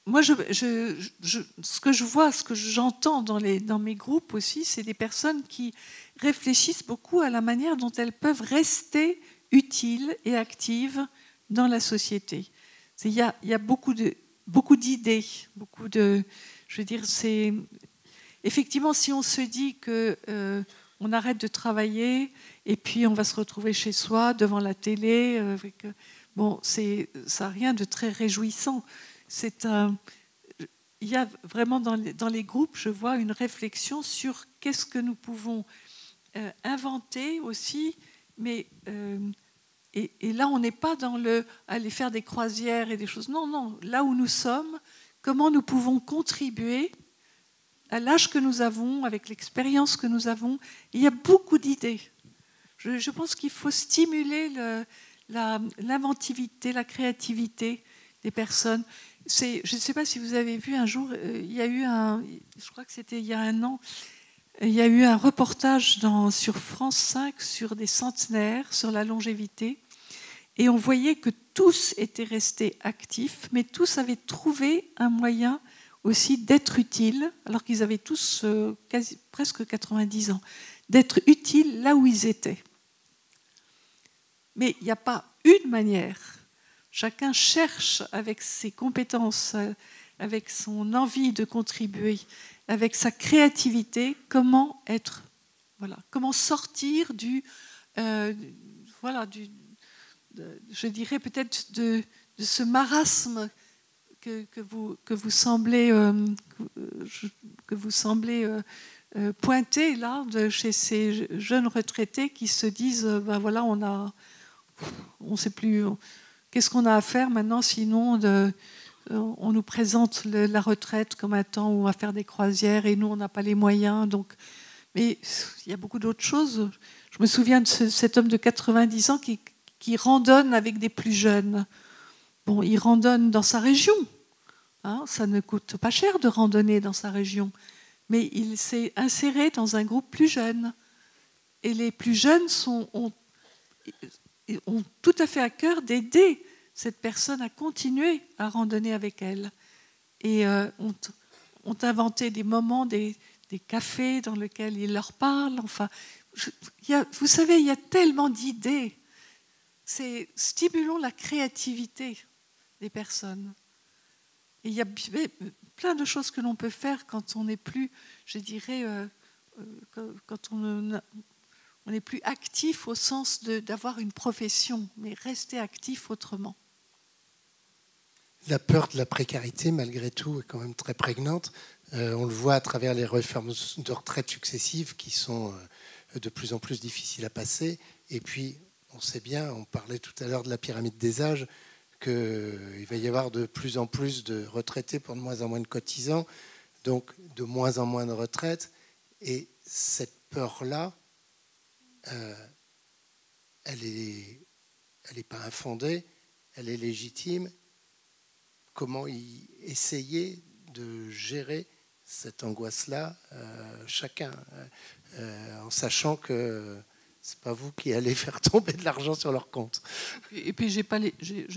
moi, ce que je vois, ce que j'entends dans mes groupes aussi, c'est des personnes qui réfléchissent beaucoup à la manière dont elles peuvent rester utiles et actives dans la société. Il y a beaucoup d'idées, je veux dire, c'est effectivement, si on se dit que on arrête de travailler et puis on va se retrouver chez soi devant la télé, bon, ça n'a rien de très réjouissant. Il y a vraiment dans les groupes, je vois une réflexion sur qu'est-ce que nous pouvons inventer aussi, mais et là on n'est pas dans aller faire des croisières et des choses. Non, non. Là où nous sommes, comment nous pouvons contribuer à l'âge que nous avons, avec l'expérience que nous avons. Il y a beaucoup d'idées. Je pense qu'il faut stimuler l'inventivité, la créativité des personnes. Je ne sais pas si vous avez vu un jour, il y a eu je crois que c'était il y a 1 an, il y a eu un reportage sur France 5 sur des centenaires, sur la longévité, et on voyait que tous étaient restés actifs, mais tous avaient trouvé un moyen aussi d'être utiles, alors qu'ils avaient tous presque 90 ans, d'être utiles là où ils étaient. Mais il n'y a pas une manière. Chacun cherche avec ses compétences, avec son envie de contribuer, avec sa créativité, comment comment sortir je dirais peut-être de ce marasme que vous semblez pointer là chez ces jeunes retraités qui se disent ben voilà, on sait plus qu'est-ce qu'on a à faire maintenant, sinon on nous présente la retraite comme un temps où on va faire des croisières et nous on n'a pas les moyens. Donc, mais il y a beaucoup d'autres choses. Je me souviens de cet homme de 90 ans qui randonne avec des plus jeunes. Bon, il randonne dans sa région. Ça ne coûte pas cher de randonner dans sa région. Mais il s'est inséré dans un groupe plus jeune. Et les plus jeunes ont tout à fait à cœur d'aider cette personne à continuer à randonner avec elle. Et ont inventé des moments, des cafés dans lesquels ils leur parlent. Enfin, vous savez, il y a tellement d'idées. Stimulons la créativité des personnes. Et il y a plein de choses que l'on peut faire quand on n'est plus, je dirais, quand on n'est plus actif au sens d'avoir une profession, mais rester actif autrement. La peur de la précarité, malgré tout, est quand même très prégnante. On le voit à travers les réformes de retraite successives qui sont de plus en plus difficiles à passer. Et puis, on sait bien, on parlait tout à l'heure de la pyramide des âges, qu'il va y avoir de plus en plus de retraités pour de moins en moins de cotisants, donc de moins en moins de retraites. Et cette peur-là, elle n'est pas infondée, elle est légitime. Comment essayer de gérer cette angoisse-là, chacun, en sachant que ce n'est pas vous qui allez faire tomber de l'argent sur leur compte. Et puis je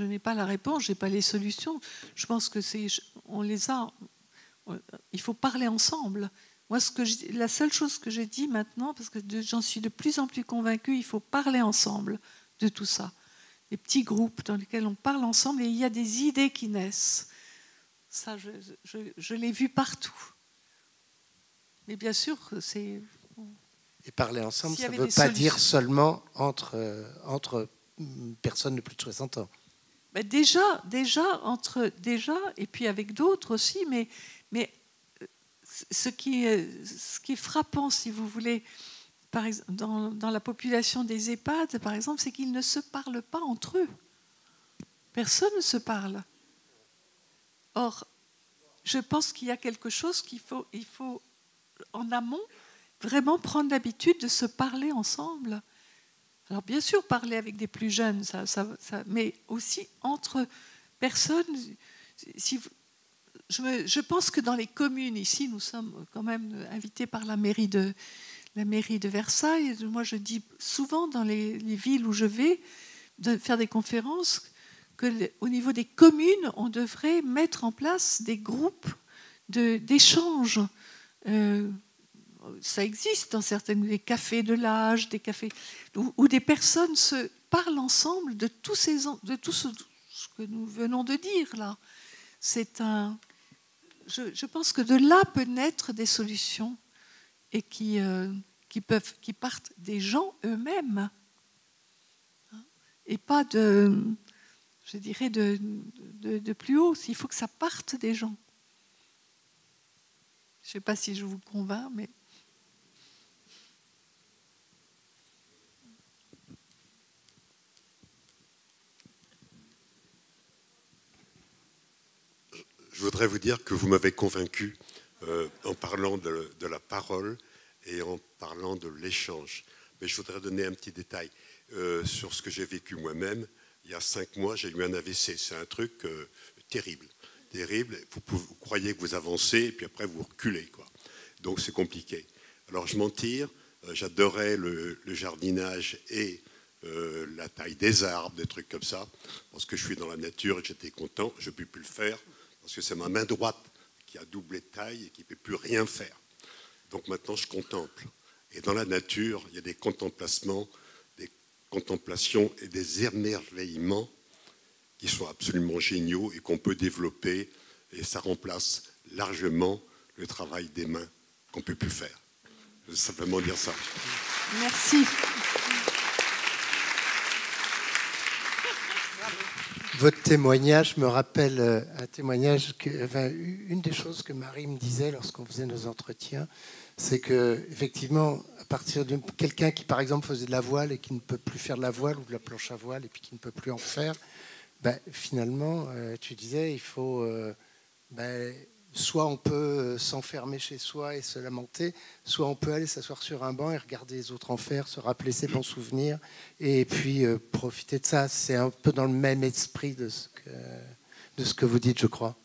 n'ai pas la réponse, je n'ai pas les solutions. Je pense que on les a. Il faut parler ensemble. Moi, la seule chose que j'ai dit maintenant, parce que j'en suis de plus en plus convaincue, il faut parler ensemble de tout ça. Des petits groupes dans lesquels on parle ensemble et il y a des idées qui naissent. Ça, je l'ai vu partout. Mais bien sûr, c'est... Et parler ensemble, ça ne veut pas dire seulement entre personnes de plus de 60 ans. Ben déjà, et puis avec d'autres aussi, mais ce qui est frappant, si vous voulez, par exemple, dans la population des EHPAD, par exemple, c'est qu'ils ne se parlent pas entre eux. Personne ne se parle. Or, je pense qu'il y a quelque chose il faut en amont, vraiment prendre l'habitude de se parler ensemble. Alors bien sûr, parler avec des plus jeunes, mais aussi entre personnes. Je pense que dans les communes, ici, nous sommes quand même invités par la mairie de Versailles. Moi, je dis souvent dans les villes où je vais de faire des conférences qu'au niveau des communes, on devrait mettre en place des groupes d'échange. Ça existe dans des cafés de l'âge, des cafés où des personnes se parlent ensemble de tout ce que nous venons de dire là. Je pense que de là peut naître des solutions et qui partent des gens eux-mêmes, et pas de plus haut. Il faut que ça parte des gens. Je ne sais pas si je vous convainc, mais... Je voudrais vous dire que vous m'avez convaincu en parlant de la parole et en parlant de l'échange. Mais je voudrais donner un petit détail sur ce que j'ai vécu moi-même. Il y a 5 mois, j'ai eu un AVC. C'est un truc terrible. Vous croyez que vous avancez et puis après vous reculez, quoi. Donc c'est compliqué. Alors je m'en tire. J'adorais le jardinage et la taille des arbres, des trucs comme ça, parce que je suis dans la nature et que j'étais content. Je ne peux plus le faire parce que c'est ma main droite qui a doublé de taille et qui ne peut plus rien faire. Donc maintenant, je contemple. Et dans la nature, il y a des contemplations et des émerveillements qui sont absolument géniaux et qu'on peut développer. Et ça remplace largement le travail des mains qu'on ne peut plus faire. Je veux simplement dire ça. Merci. Votre témoignage me rappelle un témoignage, une des choses que Marie me disait lorsqu'on faisait nos entretiens, c'est qu'effectivement, à partir de quelqu'un qui, par exemple, faisait de la voile et qui ne peut plus faire de la voile ou de la planche à voile et puis qui ne peut plus en faire, finalement, tu disais, il faut... soit on peut s'enfermer chez soi et se lamenter, soit on peut aller s'asseoir sur un banc et regarder les autres en faire, se rappeler ses bons souvenirs et puis profiter de ça. C'est un peu dans le même esprit de ce que vous dites, je crois.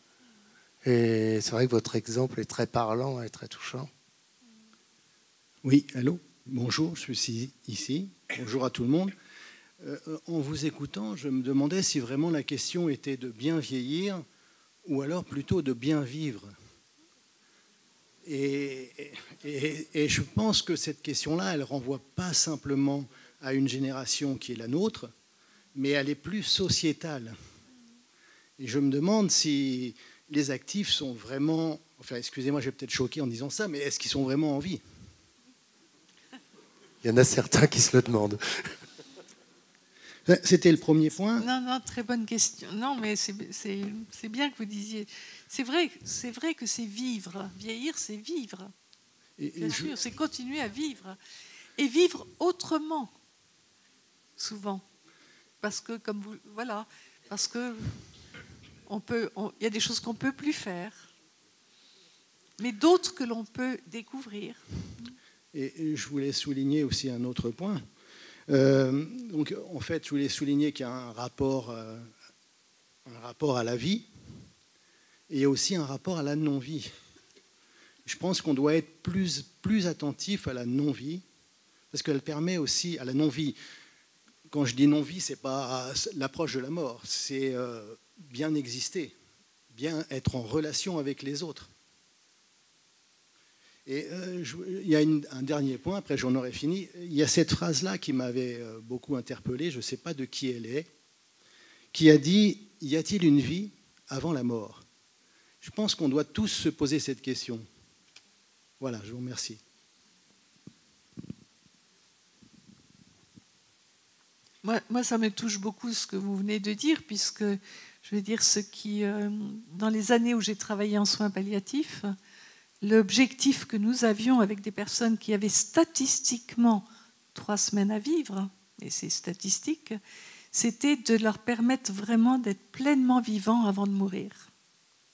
Et c'est vrai que votre exemple est très parlant et très touchant. Oui, allô, bonjour, je suis ici. Bonjour à tout le monde. En vous écoutant, je me demandais si vraiment la question était de bien vieillir ou alors plutôt de bien vivre. Et je pense que cette question-là, elle ne renvoie pas simplement à une génération qui est la nôtre, mais elle est plus sociétale. Et je me demande si les actifs sont vraiment... Enfin, excusez-moi, je vais peut-être choquer en disant ça, mais est-ce qu'ils sont vraiment en vie ? Il y en a certains qui se le demandent. C'était le premier point. Non, très bonne question. Non, mais c'est bien que vous disiez. C'est vrai que c'est vivre. Vieillir, c'est vivre. Bien sûr, c'est continuer à vivre. Et vivre autrement, souvent. Parce que, parce que il y a des choses qu'on ne peut plus faire, mais d'autres que l'on peut découvrir. Et je voulais souligner aussi un autre point. Donc, en fait, je voulais souligner qu'il y a un rapport à la vie et aussi un rapport à la non-vie. Je pense qu'on doit être plus attentif à la non-vie parce qu'elle permet aussi à la non-vie. Quand je dis non-vie, ce n'est pas l'approche de la mort, c'est bien exister, bien être en relation avec les autres. Et il y a un dernier point, après j'en aurai fini. Il y a cette phrase-là qui m'avait beaucoup interpellé, je ne sais pas de qui elle est, qui a dit « Y a-t-il une vie avant la mort ?» Je pense qu'on doit tous se poser cette question. Voilà, je vous remercie. Moi, ça me touche beaucoup ce que vous venez de dire, puisque, je vais dire, dans les années où j'ai travaillé en soins palliatifs, l'objectif que nous avions avec des personnes qui avaient statistiquement 3 semaines à vivre, et c'est statistique, c'était de leur permettre vraiment d'être pleinement vivants avant de mourir.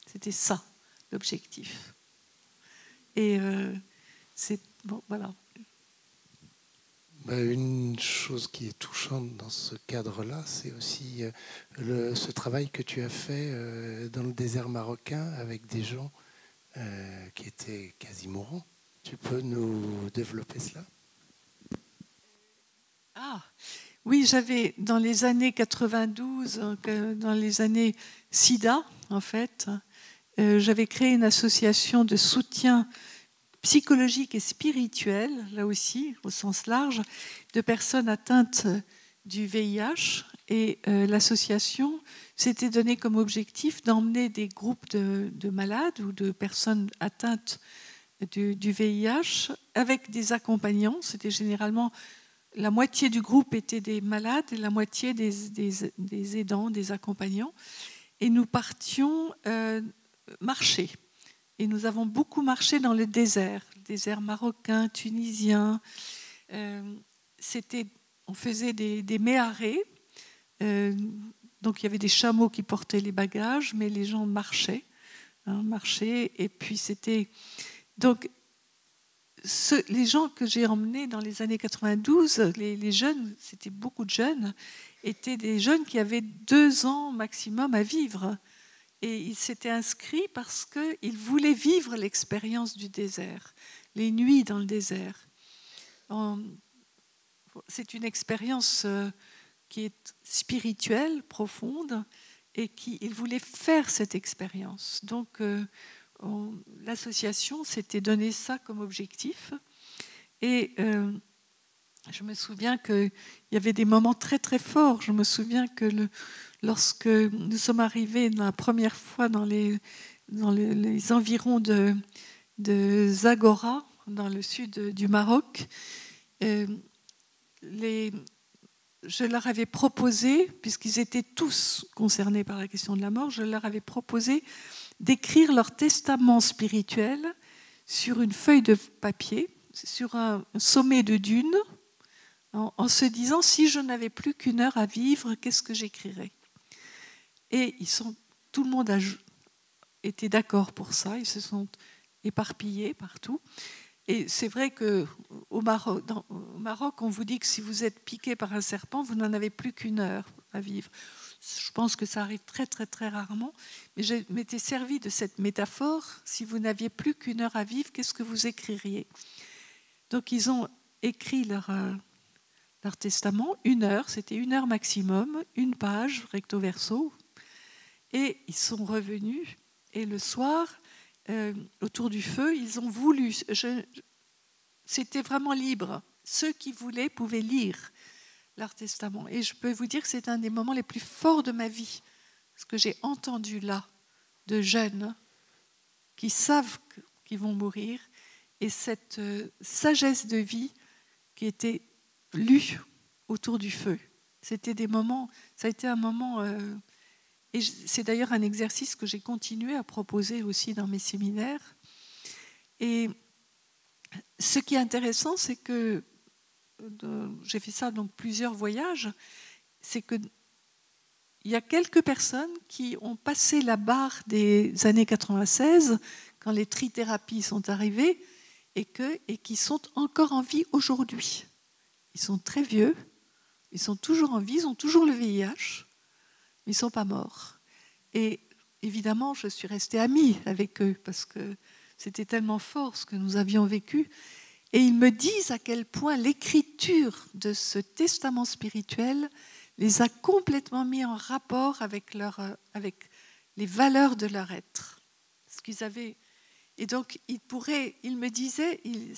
C'était ça, l'objectif. Et c'est... Bon, voilà. Une chose qui est touchante dans ce cadre-là, c'est aussi ce travail que tu as fait dans le désert marocain avec des gens qui étaient quasi mourants. Tu peux nous développer cela? Oui, j'avais dans les années 92, dans les années SIDA, en fait, j'avais créé une association de soutien psychologique et spirituel, là aussi, au sens large, de personnes atteintes du VIH. Et l'association s'était donné comme objectif d'emmener des groupes de malades ou de personnes atteintes du VIH avec des accompagnants. C'était généralement la moitié du groupe était des malades et la moitié des aidants, des accompagnants. Et nous partions marcher. Et nous avons beaucoup marché dans le désert marocain, tunisien. On faisait des méharés. Donc il y avait des chameaux qui portaient les bagages, mais les gens marchaient. Et puis c'était... Donc les gens que j'ai emmenés dans les années 92, les jeunes, c'était beaucoup de jeunes, étaient des jeunes qui avaient 2 ans maximum à vivre. Et ils s'étaient inscrits parce qu'ils voulaient vivre l'expérience du désert, les nuits dans le désert. C'est une expérience qui est spirituelle, profonde, et qu'ils voulaient faire cette expérience. Donc, l'association s'était donné ça comme objectif. Et je me souviens qu'il y avait des moments très, très forts. Je me souviens que lorsque nous sommes arrivés la première fois dans les environs de Zagora, dans le sud du Maroc, je leur avais proposé, puisqu'ils étaient tous concernés par la question de la mort, je leur avais proposé d'écrire leur testament spirituel sur une feuille de papier, sur un sommet de dune, en se disant, si je n'avais plus qu'1 heure à vivre, qu'est-ce que j'écrirais? Et tout le monde a été d'accord pour ça, ils se sont éparpillés partout. Et c'est vrai qu'au Maroc, on vous dit que si vous êtes piqué par un serpent, vous n'en avez plus qu'1 heure à vivre. Je pense que ça arrive très, très, très rarement. Mais je m'étais servi de cette métaphore. Si vous n'aviez plus qu'1 heure à vivre, qu'est-ce que vous écririez? Donc, ils ont écrit leur testament. 1 heure, c'était 1 heure maximum, 1 page, recto verso. Et ils sont revenus. Et le soir, autour du feu, ils ont voulu. C'était vraiment libre. Ceux qui voulaient pouvaient lire leur testament. Et je peux vous dire que c'est un des moments les plus forts de ma vie. Ce que j'ai entendu là, de jeunes qui savent qu'ils vont mourir, et cette sagesse de vie qui était lue autour du feu. C'était des moments, ça a été un moment... et c'est d'ailleurs un exercice que j'ai continué à proposer aussi dans mes séminaires. Et ce qui est intéressant, c'est que j'ai fait ça dans plusieurs voyages, c'est qu'il y a quelques personnes qui ont passé la barre des années 96, quand les trithérapies sont arrivées, et qui sont encore en vie aujourd'hui. Ils sont très vieux, ils sont toujours en vie, ils ont toujours le VIH, ils ne sont pas morts. Et évidemment, je suis restée amie avec eux parce que c'était tellement fort ce que nous avions vécu. Et ils me disent à quel point l'écriture de ce testament spirituel les a complètement mis en rapport avec les valeurs de leur être. Ce qu'ils avaient. Et donc, ils me disaient, il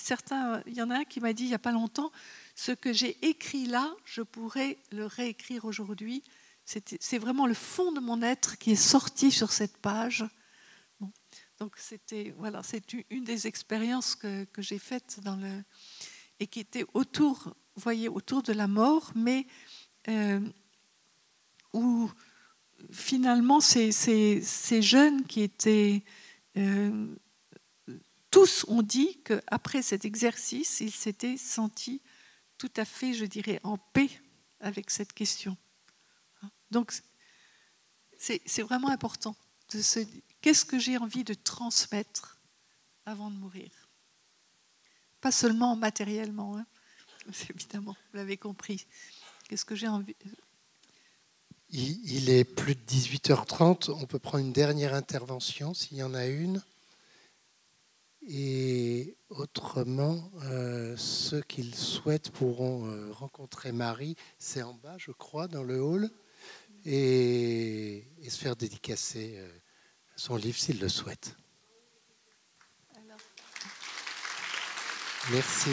y en a un qui m'a dit il n'y a pas longtemps, ce que j'ai écrit là, je pourrais le réécrire aujourd'hui. C'est vraiment le fond de mon être qui est sorti sur cette page. Bon. Donc c'est une des expériences que j'ai faites et qui était autour de la mort, mais où finalement ces jeunes qui étaient tous ont dit qu'après cet exercice, ils s'étaient sentis tout à fait, je dirais, en paix avec cette question. Donc, c'est vraiment important de se dire qu'est-ce que j'ai envie de transmettre avant de mourir. Pas seulement matériellement, Évidemment, vous l'avez compris. Qu'est-ce que j'ai envie... Il est plus de 18h30. On peut prendre une dernière intervention s'il y en a une. Et autrement, ceux qui le souhaitent pourront rencontrer Marie. C'est en bas, je crois, dans le hall. Et se faire dédicacer son livre s'ils le souhaitent. Merci.